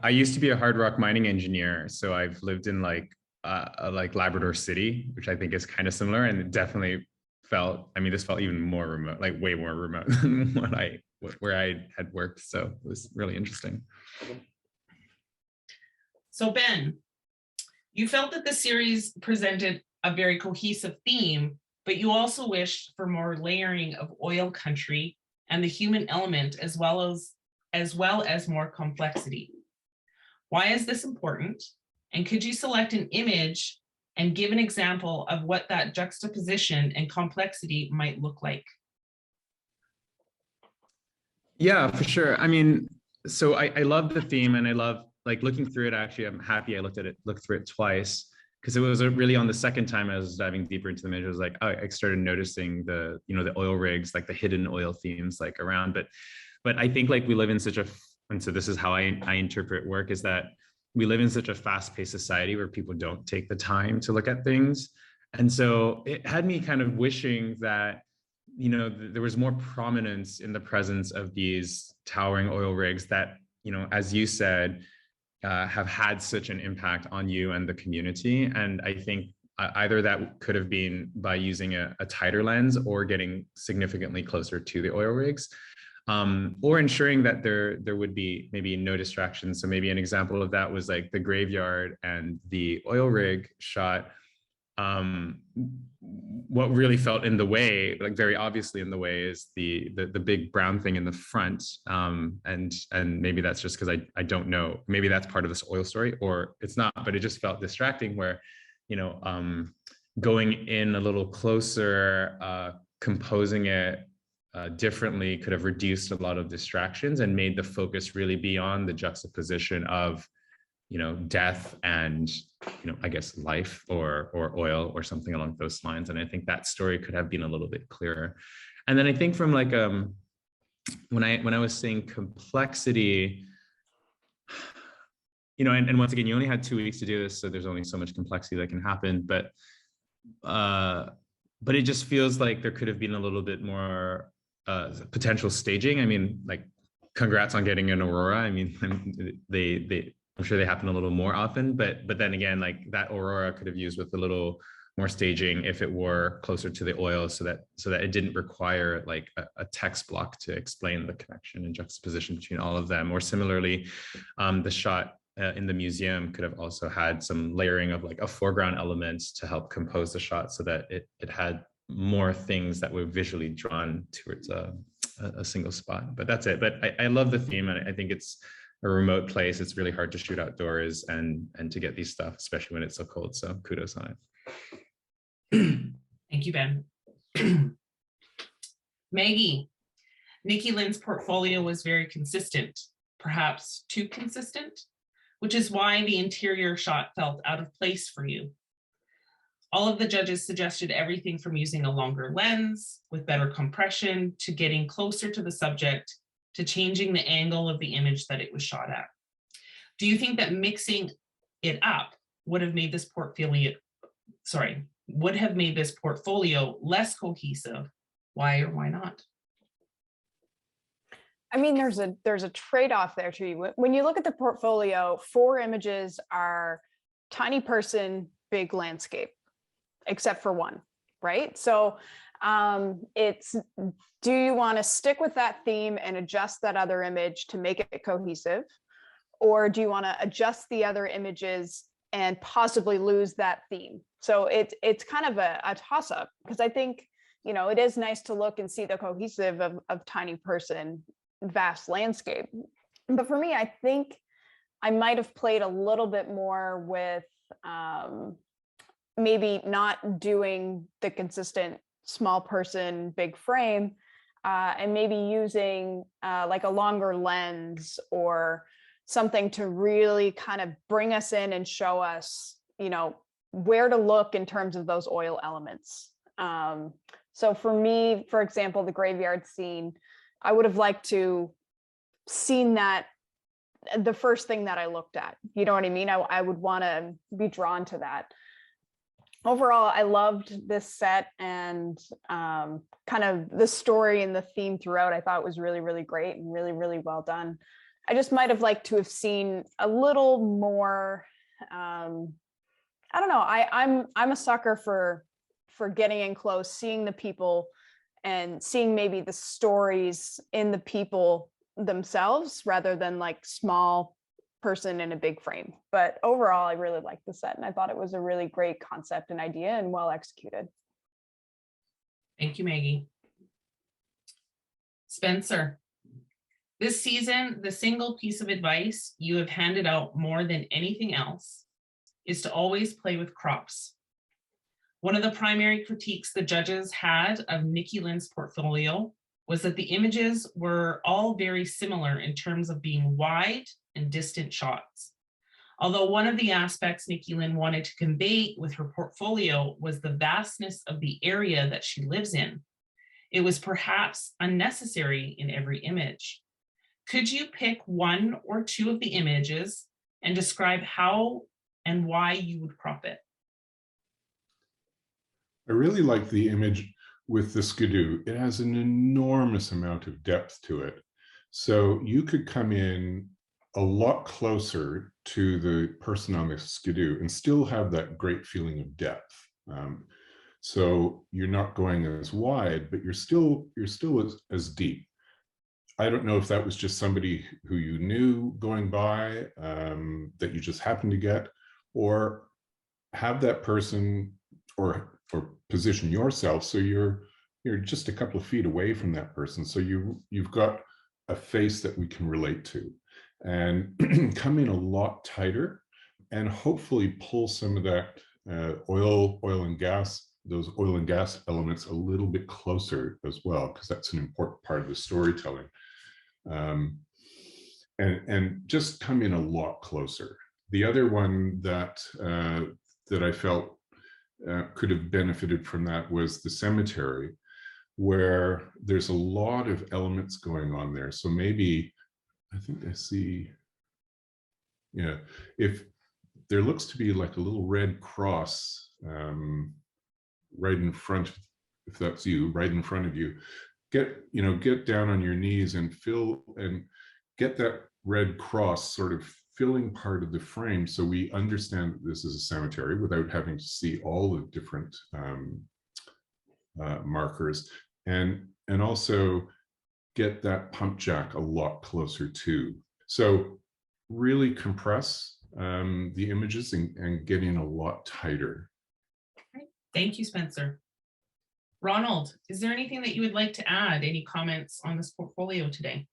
I used to be a hard rock mining engineer, so I've lived in like Labrador City, which I think is kind of similar, and it definitely felt, I mean, this felt even more remote, like way more remote than where I had worked. So it was really interesting. So Ben, you felt that the series presented a very cohesive theme, but you also wished for more layering of oil country and the human element, as well as more complexity. Why is this important? And could you select an image and give an example of what that juxtaposition and complexity might look like? Yeah, for sure. I mean, so I love the theme, and I love like looking through it. Actually, I'm happy I looked through it twice, because it was really on the second time I was diving deeper into the image. I was like, oh, I started noticing the oil rigs, like the hidden oil themes like around. But I think like we live in such a, and so this is how I interpret work, is that we live in such a fast-paced society where people don't take the time to look at things. And so it had me kind of wishing that, there was more prominence in the presence of these towering oil rigs that, as you said, have had such an impact on you and the community. And I think either that could have been by using a tighter lens, or getting significantly closer to the oil rigs. Or ensuring that there would be maybe no distractions. So maybe an example of that was like the graveyard and the oil rig shot. What really felt in the way, like very obviously in the way, is the big brown thing in the front. And maybe that's just because I don't know. Maybe that's part of this oil story, or it's not. But it just felt distracting. Where, going in a little closer, composing it differently could have reduced a lot of distractions and made the focus really be on the juxtaposition of, death and, I guess life or oil or something along those lines. And I think that story could have been a little bit clearer. And then I think from like, when I was saying complexity, and once again, you only had 2 weeks to do this, so there's only so much complexity that can happen. But it just feels like there could have been a little bit more potential staging. I mean, like, congrats on getting an aurora. I mean, I'm sure they happen a little more often, but then again, like that aurora could have used with a little more staging if it were closer to the oil, so that it didn't require like a text block to explain the connection and juxtaposition between all of them. Or similarly, the shot in the museum could have also had some layering of like a foreground elements to help compose the shot, so that it had more things that were visually drawn towards a single spot. But that's it. But I love the theme, and I think it's a remote place. It's really hard to shoot outdoors and to get these stuff, especially when it's so cold. So kudos on it. Thank you, Ben. Maggie, Nikki Lynn's portfolio was very consistent, perhaps too consistent, which is why the interior shot felt out of place for you. All of the judges suggested everything from using a longer lens with better compression to getting closer to the subject to changing the angle of the image that it was shot at. Do you think that mixing it up would have made this portfolio less cohesive? Why or why not? I mean, there's a trade-off there too. When you look at the portfolio, 4 images are tiny person, big landscape, except for 1, right? So it's, do you want to stick with that theme and adjust that other image to make it cohesive? Or do you want to adjust the other images and possibly lose that theme? So it's kind of a toss-up, because I think, you know, it is nice to look and see the cohesive of tiny person, vast landscape. But for me, I think I might have played a little bit more with maybe not doing the consistent small person, big frame, and maybe using like a longer lens or something to really kind of bring us in and show us, you know, where to look in terms of those oil elements. So for me, for example, the graveyard scene, I would have liked to seen that the first thing that I looked at, you know what I mean? I would want to be drawn to that. Overall, I loved this set, and kind of the story and the theme throughout, I thought was really, really great and really, really well done. I just might have liked to have seen a little more, I don't know, I'm a sucker for getting in close, seeing the people and seeing maybe the stories in the people themselves rather than like small person in a big frame. But overall, I really liked the set, and I thought it was a really great concept and idea and well executed. Thank you, Maggie. Spencer, this season, the single piece of advice you have handed out more than anything else is to always play with crops. One of the primary critiques the judges had of Nikki Lynn's portfolio was that the images were all very similar in terms of being wide and distant shots. Although one of the aspects Nikki Lynn wanted to convey with her portfolio was the vastness of the area that she lives in, it was perhaps unnecessary in every image. Could you pick 1 or 2 of the images and describe how and why you would crop it? I really like the image with the skidoo. It has an enormous amount of depth to it. So you could come in a lot closer to the person on the skidoo and still have that great feeling of depth. So you're not going as wide, but you're still as deep. I don't know if that was just somebody who you knew going by that you just happened to get, or have that person or position yourself so you're just a couple of feet away from that person, so you've got a face that we can relate to, and come in a lot tighter, and hopefully pull some of that oil and gas, those oil and gas elements a little bit closer as well, because that's an important part of the storytelling, and just come in a lot closer. The other one that I felt could have benefited from that was the cemetery, where there's a lot of elements going on there. So maybe, I think I see, yeah, if there looks to be like a little red cross right in front, if that's you, right in front of you, get down on your knees and fill and get that red cross sort of filling part of the frame, so we understand that this is a cemetery without having to see all the different markers, and also get that pump jack a lot closer too. So really compress the images and get in a lot tighter. Thank you, Spencer. Ronald, is there anything that you would like to add? Any comments on this portfolio today?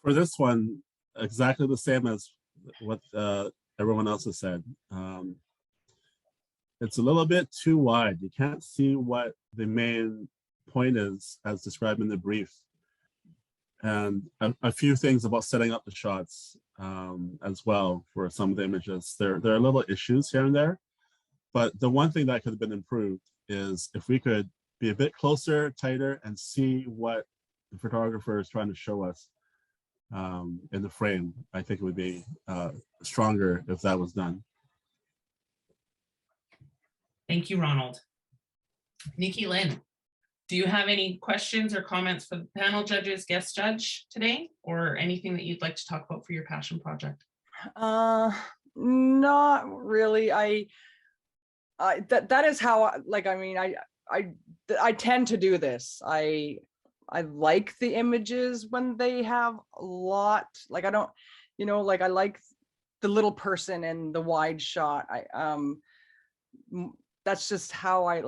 For this one, exactly the same as what everyone else has said. It's a little bit too wide. You can't see what the main point is as described in the brief. And a few things about setting up the shots as well for some of the images. There are little issues here and there. But the one thing that could have been improved is if we could be a bit closer, tighter, and see what the photographer is trying to show us in the frame. I think it would be stronger if that was done. Thank you, Ronald. Nikki Lynn, do you have any questions or comments for the panel judges, guest judge today, or anything that you'd like to talk about for your passion project? Not really. That is how I tend to do this. I like the images when they have a lot, like I don't, like I like the little person and the wide shot. That's just how I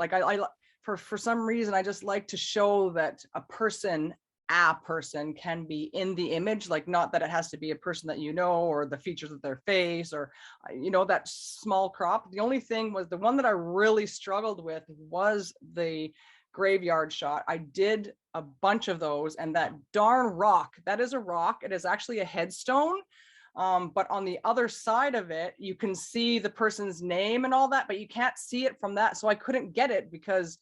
for some reason, I just like to show that a person can be in the image, like not that it has to be a person that or the features of their face or, that small crop. The only thing was the one that I really struggled with was the graveyard shot. I did a bunch of those, and that darn rock, that is a rock. It is actually a headstone. But on the other side of it, you can see the person's name and all that, but you can't see it from that. So I couldn't get it because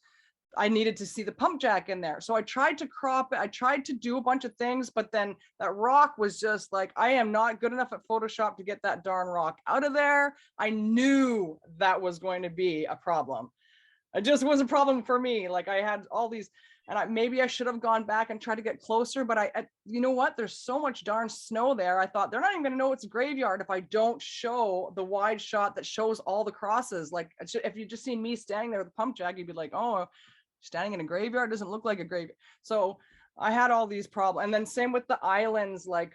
I needed to see the pump jack in there. So I tried to crop it. I tried to do a bunch of things, but then that rock was just like, I am not good enough at Photoshop to get that darn rock out of there. I knew that was going to be a problem. It just was a problem for me. Like I had all these, and maybe I should have gone back and tried to get closer, but you know what? There's so much darn snow there. I thought they're not even gonna know it's a graveyard if I don't show the wide shot that shows all the crosses. Like if you just seen me standing there with a pump jack, you'd be like, oh, standing in a graveyard doesn't look like a graveyard. So I had all these problems. And then same with the islands, like,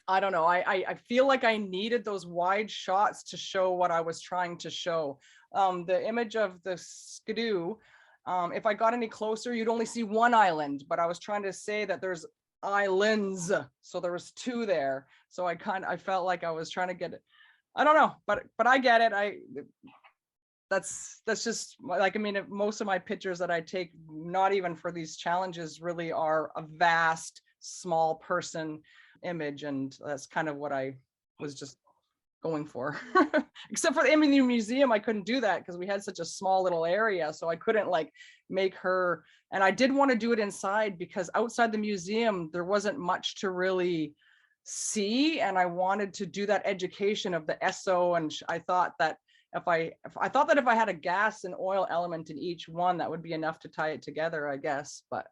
I don't know, I feel like I needed those wide shots to show what I was trying to show. The image of the skidoo, if I got any closer, you'd only see one island, but I was trying to say that there's islands. So there was two there. So I felt like I was trying to get it. I don't know, but I get it. That's just like, I mean, most of my pictures that I take, not even for these challenges, really are a vast, small person image. And that's kind of what I was just going for. Except for the museum, I couldn't do that because we had such a small little area. So I couldn't like make her, and I did want to do it inside because outside the museum, there wasn't much to really see. And I wanted to do that education of the SO. And I thought that if I had a gas and oil element in each one, that would be enough to tie it together, I guess. But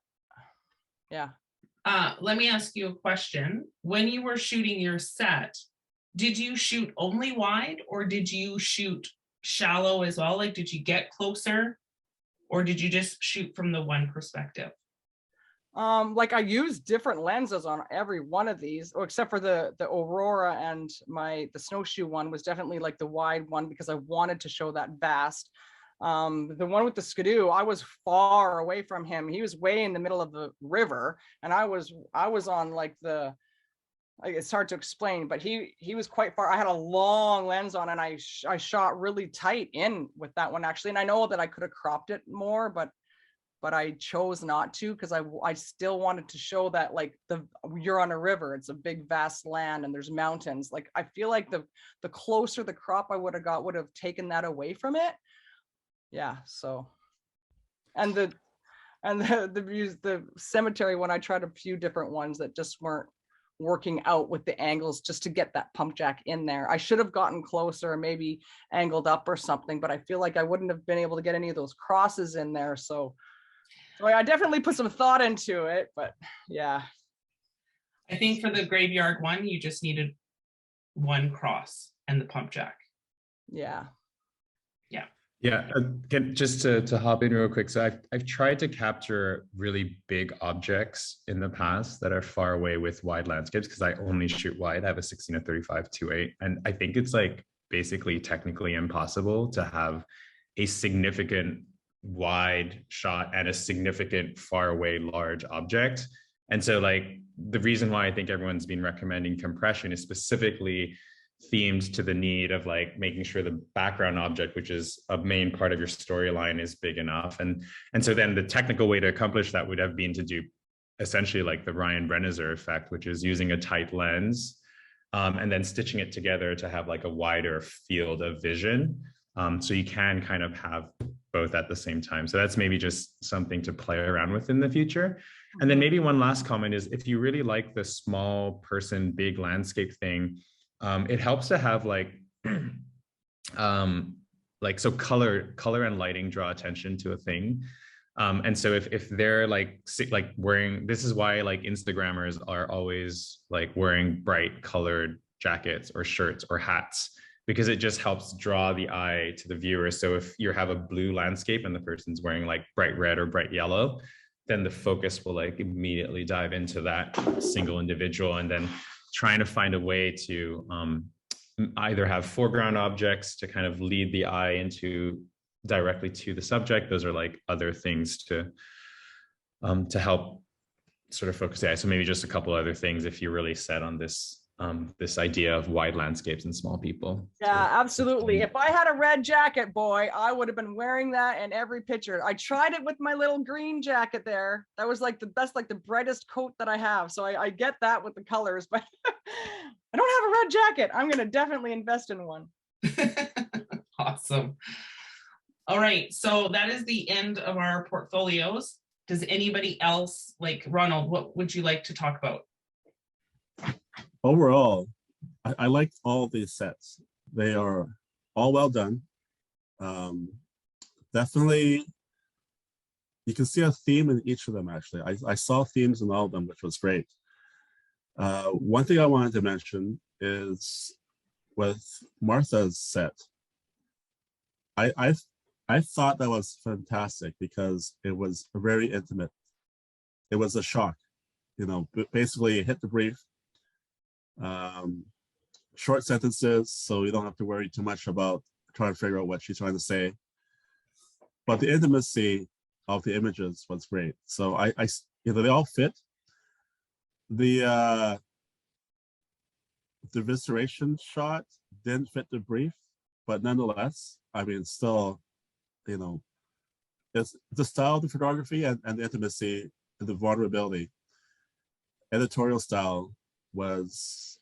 yeah. Let me ask you a question. When you were shooting your set, did you shoot only wide or did you shoot shallow as well? Like, did you get closer or did you just shoot from the one perspective? Like I used different lenses on every one of these, except for the Aurora, and the snowshoe one was definitely like the wide one because I wanted to show that vast. The one with the skidoo, I was far away from him. He was way in the middle of the river, and I was on like it's hard to explain, but he was quite far. I had a long lens on, and I shot really tight in with that one actually. And I know that I could have cropped it more, but I chose not to because I still wanted to show that like you're on a river, it's a big vast land and there's mountains. Like I feel like the closer the crop I would have got would have taken that away from it. Yeah. So, and the cemetery one, I tried a few different ones that just weren't working out with the angles just to get that pump jack in there. I should have gotten closer and maybe angled up or something, but I feel like I wouldn't have been able to get any of those crosses in there. So I definitely put some thought into it, but yeah. I think for the graveyard one, you just needed one cross and the pump jack. Yeah. Yeah. Yeah, just to hop in real quick. So I've tried to capture really big objects in the past that are far away with wide landscapes because I only shoot wide. I have a 16-35 2.8, and I think it's like basically technically impossible to have a significant wide shot and a significant far away large object. And so like the reason why I think everyone's been recommending compression is specifically themed to the need of like making sure the background object, which is a main part of your storyline, is big enough. And so then the technical way to accomplish that would have been to do essentially like the Ryan Brenizer effect, which is using a tight lens and then stitching it together to have like a wider field of vision. So you can kind of have both at the same time. So that's maybe just something to play around with in the future. And then maybe one last comment is, if you really like the small person, big landscape thing, it helps to have like so color and lighting draw attention to a thing. And so if they're like wearing, this is why like Instagrammers are always like wearing bright colored jackets or shirts or hats, because it just helps draw the eye to the viewer. So if you have a blue landscape and the person's wearing like bright red or bright yellow, then the focus will like immediately dive into that single individual, and then trying to find a way to either have foreground objects to kind of lead the eye into directly to the subject. Those are like other things to help sort of focus the eye. So maybe just a couple other things if you're really set on this this idea of wide landscapes and small people. Yeah, absolutely. If I had a red jacket, boy, I would have been wearing that in every picture. I tried it with my little green jacket there. That was like the best, like the brightest coat that I have. So I get that with the colors, but I don't have a red jacket. I'm going to definitely invest in one. Awesome. All right, so that is the end of our portfolios. Does anybody else, like Ronald, what would you like to talk about? Overall, I liked all these sets. They are all well done. Definitely, you can see a theme in each of them, actually. I saw themes in all of them, which was great. One thing I wanted to mention is with Martha's set. I thought that was fantastic because it was very intimate. It was a shock, you know, basically hit the brief. Short sentences, so you don't have to worry too much about trying to figure out what she's trying to say. But the intimacy of the images was great. So you know, they all fit. The visceration shot didn't fit the brief, but nonetheless, I mean, still, you know, it's the style of the photography and the intimacy and the vulnerability. Editorial style was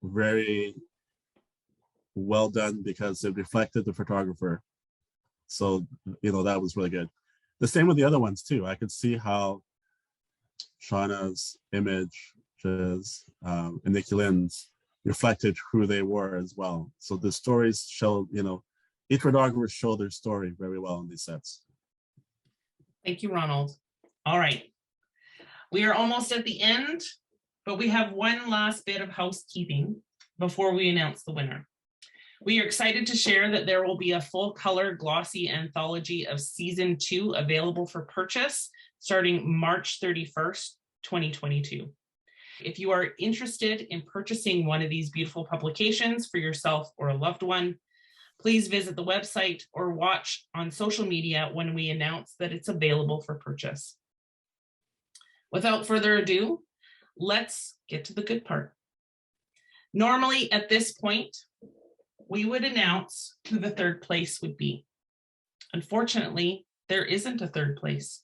very well done because it reflected the photographer. So, you know, that was really good. The same with the other ones too. I could see how Shauna's image and Nikki Lynn's reflected who they were as well. So the stories show, you know, each photographer showed their story very well in these sets. Thank you, Ronald. All right, we are almost at the end, but we have one last bit of housekeeping before we announce the winner. We are excited to share that there will be a full color glossy anthology of season 2 available for purchase starting March 31st, 2022. If you are interested in purchasing one of these beautiful publications for yourself or a loved one, please visit the website or watch on social media when we announce that it's available for purchase. Without further ado, let's get to the good part. Normally at this point, we would announce who the third place would be. Unfortunately, there isn't a third place.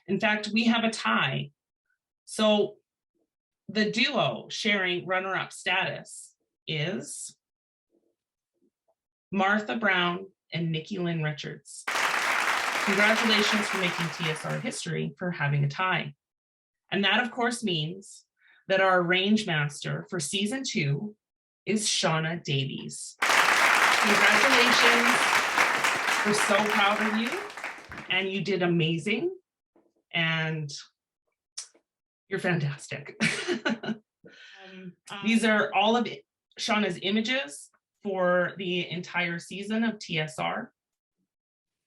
In fact, we have a tie. So the duo sharing runner-up status is Martha Brown and Nikki Lynn Richards. Congratulations for making TSR history for having a tie. And that, of course, means that our range master for season 2 is Shauna Davies. Congratulations. We're so proud of you, and you did amazing, and you're fantastic. These are all of Shauna's images for the entire season of TSR.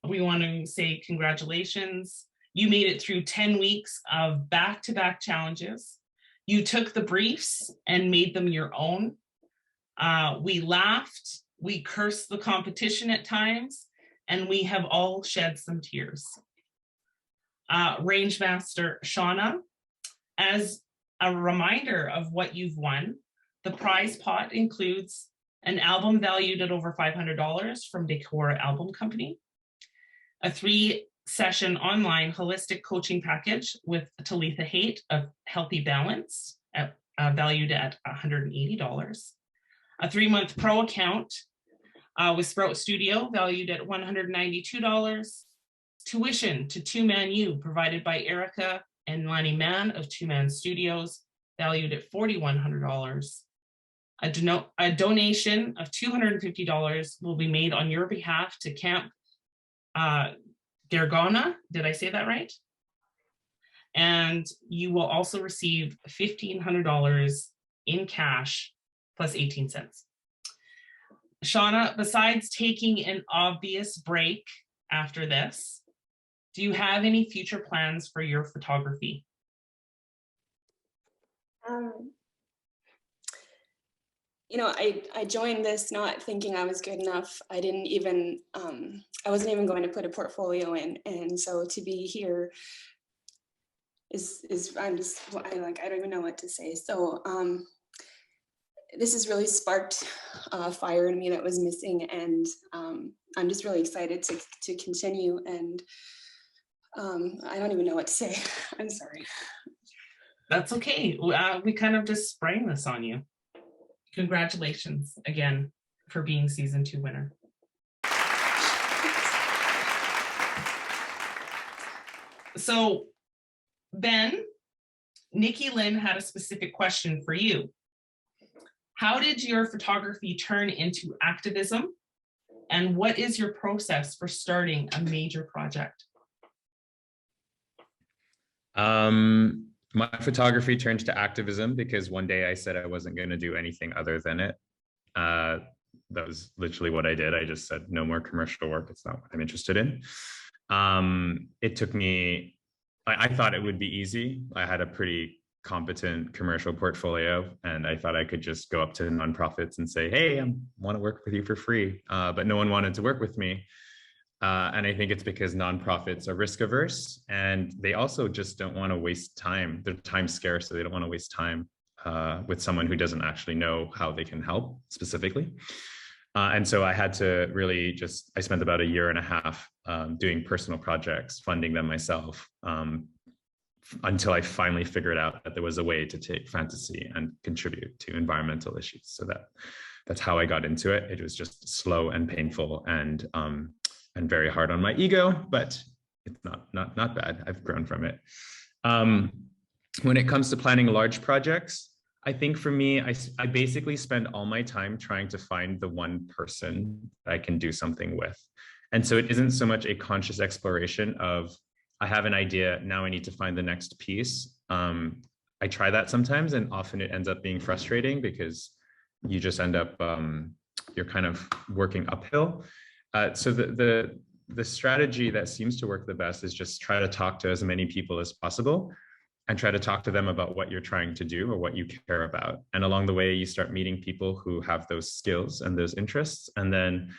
We want to say congratulations. You made it through 10 weeks of back-to-back challenges. You took the briefs and made them your own. We laughed, we cursed the competition at times, and we have all shed some tears. Rangemaster Shauna, as a reminder of what you've won, the prize pot includes an album valued at over $500 from Decor Album Company, a 3-session online holistic coaching package with Talitha Haight of Healthy Balance, valued at $180, a 3-month pro account with Sprout Studio, valued at $192. Tuition to Two Man U, provided by Erica and Lanny Mann of Two Man Studios, valued at $4,100. A donation of $250 will be made on your behalf to Camp Gargona. Did I say that right? And you will also receive $1,500 in cash plus 18 cents. Shauna, besides taking an obvious break after this, do you have any future plans for your photography? You know, I joined this not thinking I was good enough. I didn't even, I wasn't even going to put a portfolio in. And so to be here is I don't even know what to say. So this has really sparked a fire in me that was missing. And I'm just really excited to continue. And I don't even know what to say. I'm sorry. That's okay. We kind of just sprang this on you. Congratulations again for being season 2 winner. So Ben, Nikki Lynn had a specific question for you. How did your photography turn into activism? And what is your process for starting a major project? My photography turned to activism because one day I said I wasn't going to do anything other than it. That was literally what I did. I just said, no more commercial work. It's not what I'm interested in. It took me, I thought it would be easy. I had a pretty competent commercial portfolio, and I thought I could just go up to nonprofits and say, hey, I want to work with you for free. But no one wanted to work with me. And I think it's because nonprofits are risk averse, and they also just don't want to waste time. They're time scarce, so they don't want to waste time with someone who doesn't actually know how they can help specifically. And so I had to really I spent about 1.5 years doing personal projects, funding them myself, until I finally figured out that there was a way to take fantasy and contribute to environmental issues. So that's how I got into it. It was just slow and painful and very hard on my ego, but it's not bad. I've grown from it. When it comes to planning large projects, I think for me, I basically spend all my time trying to find the one person that I can do something with. And so it isn't so much a conscious exploration of, I have an idea, now I need to find the next piece. I try that sometimes, and often it ends up being frustrating because you just end up, you're kind of working uphill. So the strategy that seems to work the best is just try to talk to as many people as possible and try to talk to them about what you're trying to do or what you care about. And along the way, you start meeting people who have those skills and those interests. And then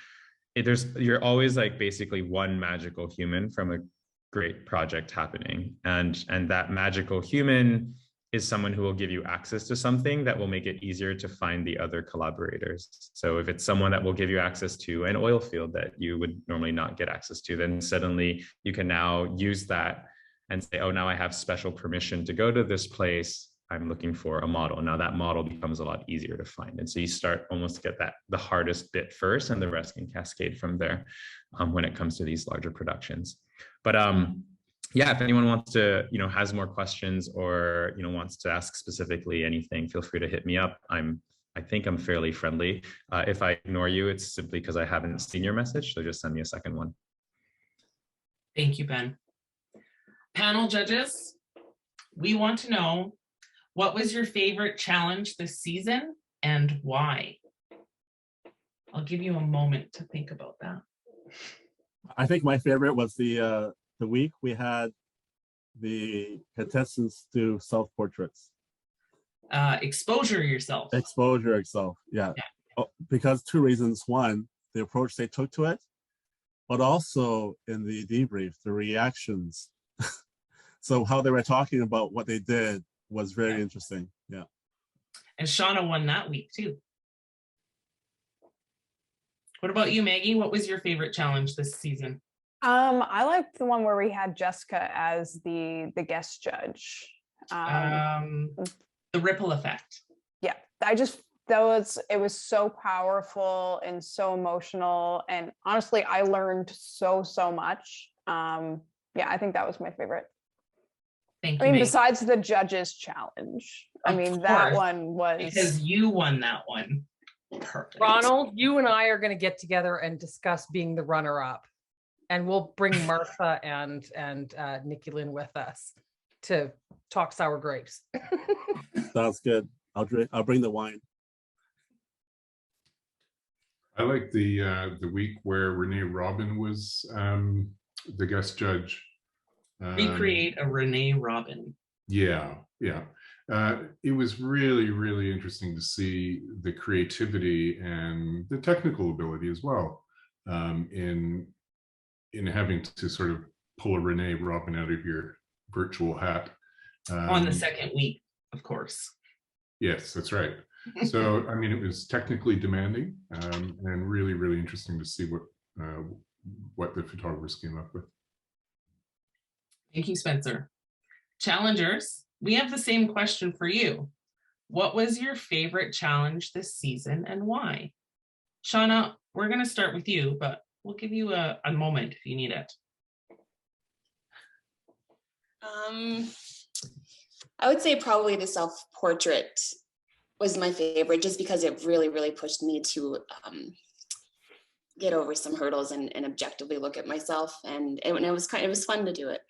you're always like basically one magical human from a great project happening. And that magical human is someone who will give you access to something that will make it easier to find the other collaborators. So if it's someone that will give you access to an oil field that you would normally not get access to, then suddenly you can now use that and say, oh, now I have special permission to go to this place. I'm looking for a model. Now that model becomes a lot easier to find. And so you start almost to get the hardest bit first, and the rest can cascade from there when it comes to these larger productions. But yeah, if anyone wants to, has more questions or, wants to ask specifically anything, feel free to hit me up. I think I'm fairly friendly. If I ignore you, it's simply because I haven't seen your message. So just send me a second one. Thank you, Ben. Panel judges, we want to know, what was your favorite challenge this season and why? I'll give you a moment to think about that. I think my favorite was the week we had the contestants do self-portraits. Exposure yourself. Exposure yourself, yeah. Oh, because 2 reasons. One, the approach they took to it, but also in the debrief, the reactions. So how they were talking about what they did was very interesting, yeah. And Shauna won that week too. What about you, Maggie? What was your favorite challenge this season? I liked the one where we had Jessica as the guest judge. The ripple effect. Yeah, I just it was so powerful and so emotional. And honestly, I learned so much. Yeah, I think that was my favorite. Thank I you. mean, Maggie. besides the judges challenge. I Of mean, that course, one was because you won that one. Perfect. Ronald, you and I are going to get together and discuss being the runner-up, and we'll bring Martha and Nikki Lynn with us to talk sour grapes. Sounds good. I'll bring the wine. I like the week where Renee Robin was the guest judge. Recreate a Renee Robin. Yeah. It was really interesting to see the creativity and the technical ability as well in having to sort of pull a Renee Robin out of your virtual hat. On the second week, of course. Yes, that's right. So, I mean, it was technically demanding and really interesting to see what the photographers came up with. Thank you, Spencer. Challengers, we have the same question for you. What was your favorite challenge this season and why? Shauna, we're going to start with you, but we'll give you a moment if you need it. I would say probably the self-portrait was my favorite, just because it really pushed me to get over some hurdles and objectively look at myself, and it was fun to do it.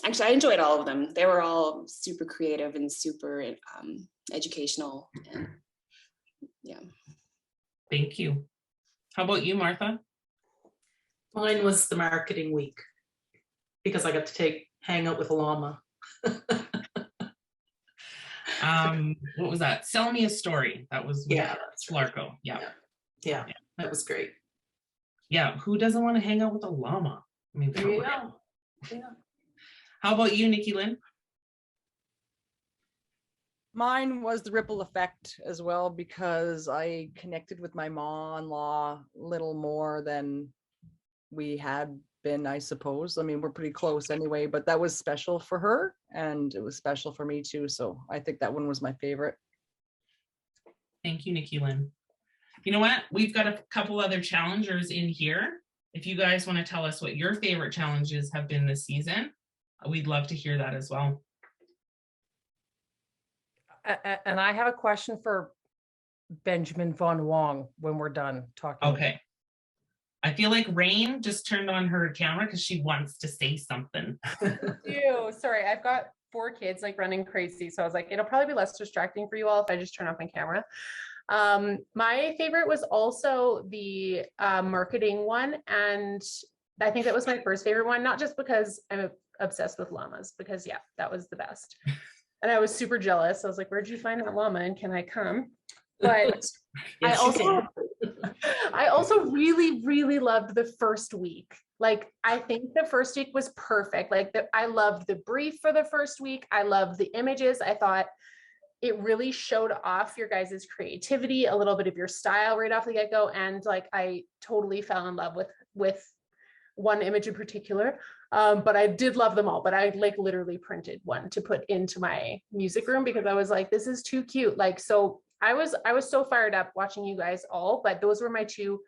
Actually, I enjoyed all of them. They were all super creative and super educational, and yeah. Thank you. How about you, Martha? Mine was the marketing week, because I got to hang out with a llama. What was that? Sell Me a Story. That was with That's right. Larko. Yeah, That was great. Yeah, who doesn't want to hang out with a llama? I mean, for real. Yeah. How about you, Nikki Lynn? Mine was the ripple effect as well, because I connected with my mom-in-law a little more than we had been, I suppose. I mean, we're pretty close anyway, but that was special for her and it was special for me too. So I think that one was my favorite. Thank you, Nikki Lynn. You know what? We've got a couple other challengers in here. If you guys want to tell us what your favorite challenges have been this season, we'd love to hear that as well. And I have a question for Benjamin von Wong when we're done talking. Okay. I feel like Rain just turned on her camera because she wants to say something. Ew, sorry, I've got 4 kids like running crazy. So I was like, it'll probably be less distracting for you all if I just turn off my camera. My favorite was also the marketing one. And I think that was my first favorite one, not just because I'm obsessed with llamas, because yeah, that was the best. And I was super jealous. I was like, where'd you find that llama and can I come? But Yes, I also really loved the first week. Like, I think the first week was perfect. Like, I loved the brief for the first week. I loved the images. I thought it really showed off your guys' creativity, a little bit of your style right off the get-go. And like, I totally fell in love with one image in particular. But I did love them all, but I like literally printed one to put into my music room because I was like, this is too cute. Like, so I was so fired up watching you guys all, but those were my 2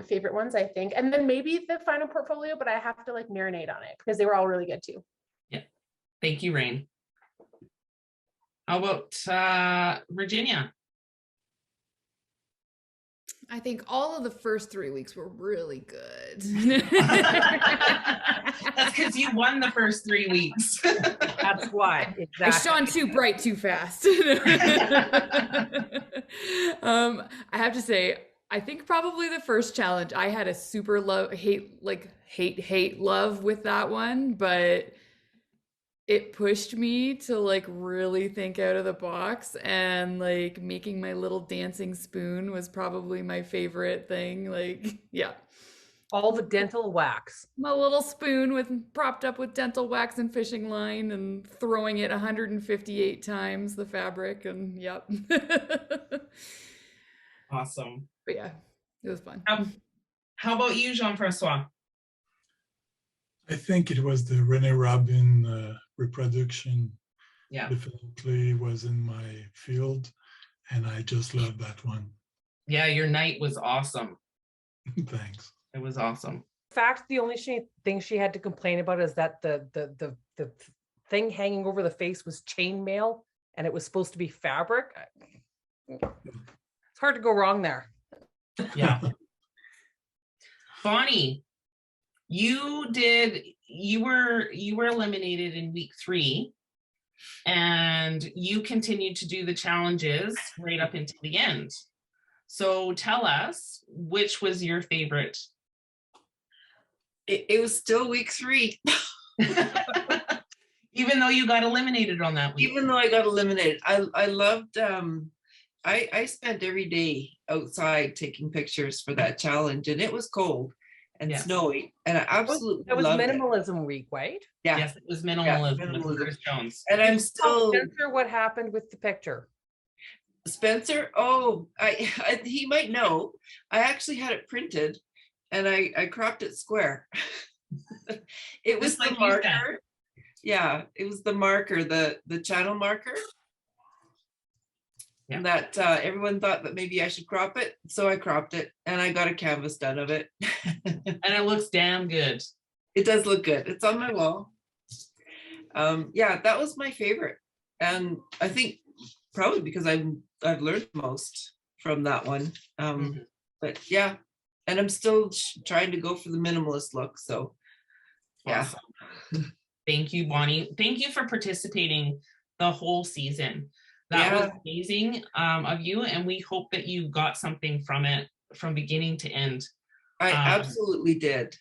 favorite ones, I think. And then maybe the final portfolio, but I have to like marinate on it because they were all really good too. Yeah. Thank you, Rain. How about Virginia? I think all of the first 3 weeks were really good. That's because you won the first 3 weeks. That's why. Exactly. I shone too bright too fast. I have to say, I think probably the first challenge, I had a super hate love with that one, but it pushed me to like really think out of the box, and like making my little dancing spoon was probably my favorite thing. Like, yeah. All the dental wax. My little spoon propped up with dental wax and fishing line and throwing it 158 times the fabric, and yep. Awesome. But yeah, it was fun. How about you, Jean-Francois? I think it was the Renee Robin reproduction. Yeah. Definitely was in my field. and I just love that one. Yeah, your night was awesome. Thanks. It was awesome. In fact, the only thing she had to complain about is that the thing hanging over the face was chainmail and it was supposed to be fabric. It's hard to go wrong there. Yeah. Bonnie, you were eliminated in week 3, and you continued to do the challenges right up until the end. So tell us, which was your favorite? It was still week 3. Even though you got eliminated on that week. Even though I got eliminated, I loved. I spent every day outside taking pictures for that challenge, and it was cold and snowy, and I absolutely It was loved minimalism week, right? Yeah. Yes, it was minimalism. Yeah, with minimalism. Curtis Jones. And I'm Tell still Spencer what happened with the picture. Spencer. Oh, he might know. I actually had it printed, and I cropped it square. It was Just like the you said. marker. Yeah, it was the marker, the channel marker. Yeah. That everyone thought that maybe I should crop it, so I cropped it, and I got a canvas done of it. And it looks damn good. It does look good. It's on my wall. Yeah, that was my favorite, and I think probably because I've learned most from that one. But yeah, and I'm still trying to go for the minimalist look. So yeah. Awesome. Thank you, Bonnie. Thank you for participating the whole season. That was amazing of you, and we hope that you got something from it from beginning to end. I absolutely did.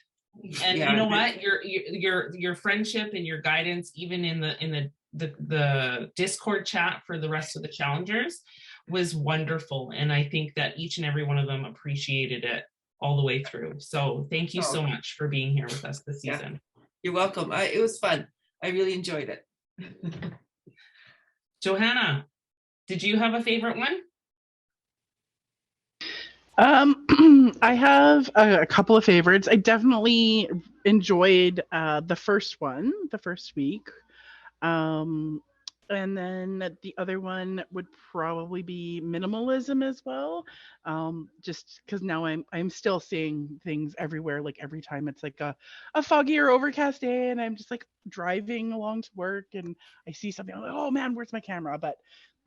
And you know what? Your friendship and your guidance, even in the Discord chat for the rest of the challengers, was wonderful. And I think that each and every one of them appreciated it all the way through. So thank you so much for being here with us this season. You're welcome. It was fun. I really enjoyed it. Johanna, did you have a favorite one? I have a couple of favorites. I definitely enjoyed the first one, the first week. And then the other one would probably be minimalism as well. Just because now I'm still seeing things everywhere. Like every time it's like a foggy or overcast day, and I'm just like driving along to work, and I see something. I'm like, oh man, where's my camera? But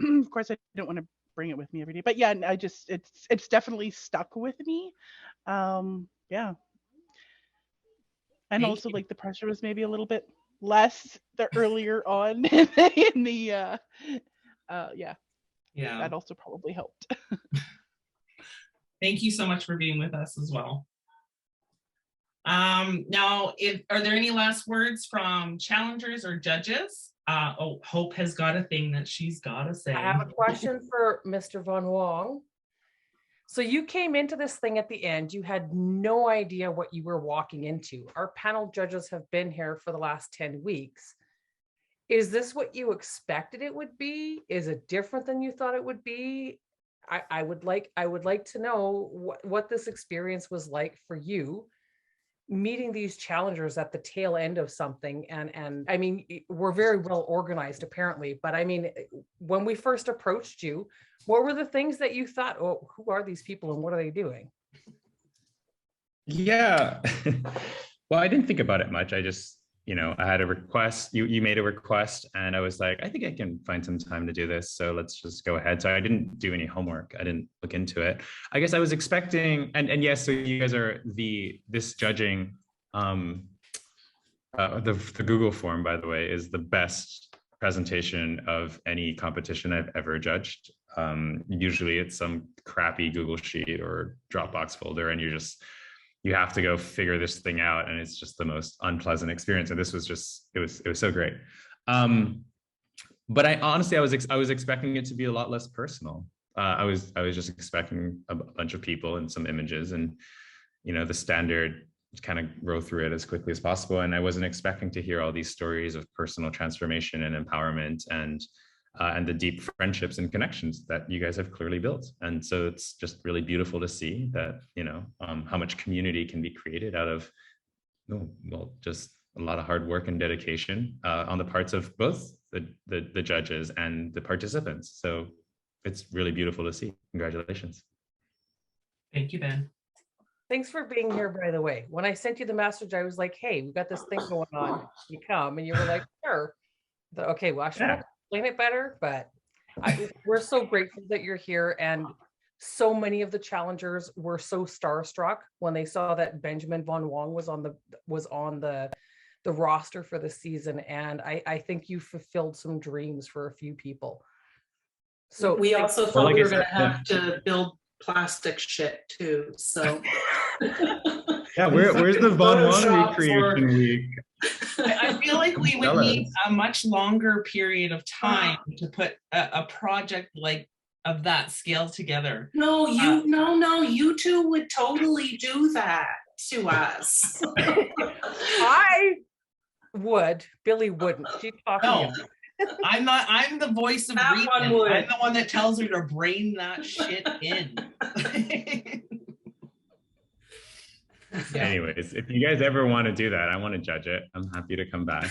of course, I don't want to bring it with me every day. But yeah, it's definitely stuck with me. Yeah. And also like the pressure was maybe a little bit less the earlier on in the yeah. That also probably helped. Thank you so much for being with us as well. Now, are there any last words from challengers or judges? Hope has got a thing that she's got to say. I have a question for Mr. Von Wong. So you came into this thing at the end, you had no idea what you were walking into. Our panel judges have been here for the last 10 weeks. Is this what you expected it would be? Is it different than you thought it would be? I would like to know what this experience was like for you, meeting these challengers at the tail end of something. And I mean, we're very well organized apparently, but I mean, when we first approached you, what were the things that you thought, oh, who are these people and what are they doing? Yeah. Well, I didn't think about it much. I just, I had a request, you made a request, and I was like, I think I can find some time to do this. So let's just go ahead. So I didn't do any homework. I didn't look into it. I guess I was expecting, and yes, so you guys are this judging, the Google form, by the way, is the best presentation of any competition I've ever judged. Usually it's some crappy Google sheet or Dropbox folder, and you have to go figure this thing out, and it's just the most unpleasant experience. And this was just, it was so great. But I honestly, I was expecting it to be a lot less personal. I was just expecting a bunch of people and some images, and the standard kind of row through it as quickly as possible. And I wasn't expecting to hear all these stories of personal transformation and empowerment and the deep friendships and connections that you guys have clearly built. And so it's just really beautiful to see that, how much community can be created out of, just a lot of hard work and dedication on the parts of both the judges and the participants. So it's really beautiful to see. Congratulations. Thank you, Ben. Thanks for being here, by the way. When I sent you the message, I was like, hey, we got this thing going on. You come, and you were like, sure. I thought, okay, well, I should explain it better, but we're so grateful that you're here. And so many of the challengers were so starstruck when they saw that Benjamin von Wong was on the roster for the season. And I think you fulfilled some dreams for a few people. So we also thought like we I were going to said, have to build plastic shit too. So yeah, where's the Von Wong Photoshop recreation week? I feel like we would Tell need us. a much longer period of time to put a project like of that scale together. no, you two would totally do that to us. I would. Billy wouldn't. She's talking. No, I'm the voice of That reason. one would. I'm the one that tells her to brain that shit in. Yeah. Anyways, if you guys ever want to do that, I want to judge it. I'm happy to come back.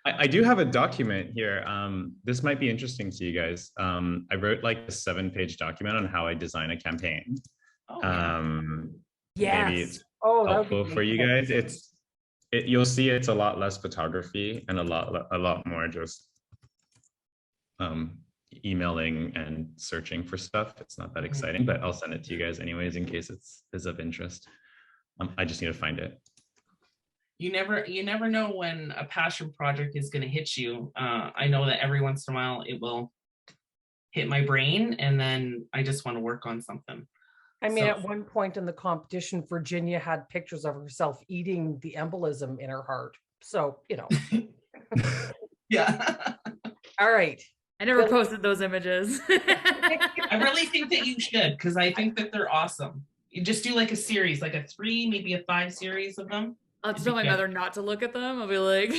I do have a document here. This might be interesting to you guys. I wrote like a 7-page document on how I design a campaign. Maybe it's helpful for you guys. You'll see it's a lot less photography and a lot more just emailing and searching for stuff. It's not that exciting, but I'll send it to you guys anyways in case it's of interest. I just need to find it. You never know when a passion project is going to hit you. I know that every once in a while it will hit my brain, and then I just want to work on something. I mean, at one point in the competition, Virginia had pictures of herself eating the embolism in her heart. So, you know. Yeah. All right. I never posted those images. I really think that you should, because I think that they're awesome. You just do like a series, like a 3, maybe a 5 series of them. I'll tell my mother not to look at them. I'll be like,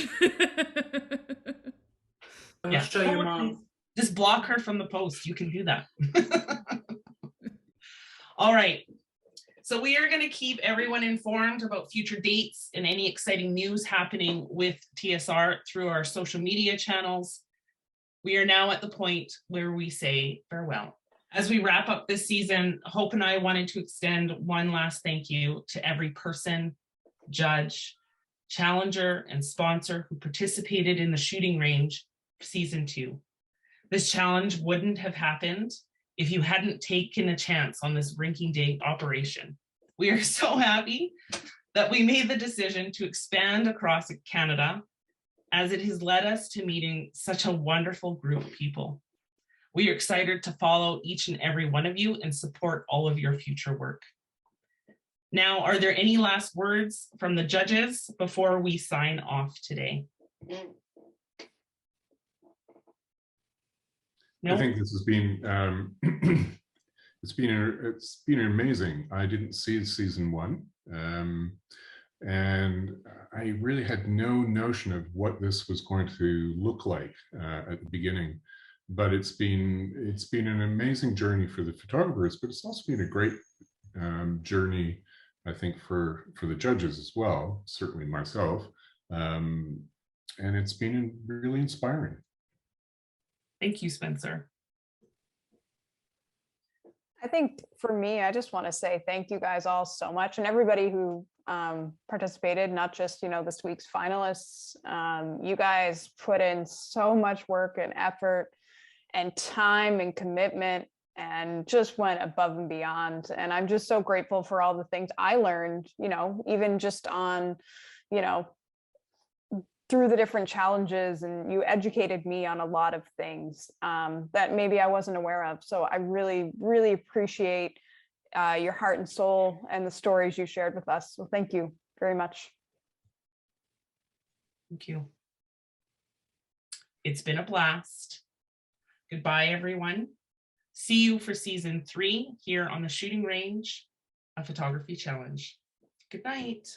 Yeah, show your mom. Just block her from the post. You can do that. All right. So we are going to keep everyone informed about future dates and any exciting news happening with TSR through our social media channels. We are now at the point where we say farewell. As we wrap up this season, Hope and I wanted to extend one last thank you to every person, judge, challenger, and sponsor who participated in the shooting range season 2. This challenge wouldn't have happened if you hadn't taken a chance on this Rinking Day operation. We are so happy that we made the decision to expand across Canada, as it has led us to meeting such a wonderful group of people. We are excited to follow each and every one of you and support all of your future work. Now, are there any last words from the judges before we sign off today? No? I think this has been it's been amazing. I didn't see season 1, and I really had no notion of what this was going to look like at the beginning. But it's been an amazing journey for the photographers, but it's also been a great journey, I think, for the judges as well. Certainly myself, and it's been really inspiring. Thank you, Spencer. I think for me, I just want to say thank you guys all so much, and everybody who participated, not just, this week's finalists. You guys put in so much work and effort and time and commitment and just went above and beyond. And I'm just so grateful for all the things I learned, even just on, through the different challenges, and you educated me on a lot of things that maybe I wasn't aware of. So I really, really appreciate your heart and soul and the stories you shared with us. So thank you very much. Thank you. It's been a blast. Goodbye, everyone. See you for season 3 here on the Shooting Range, a photography challenge. Good night.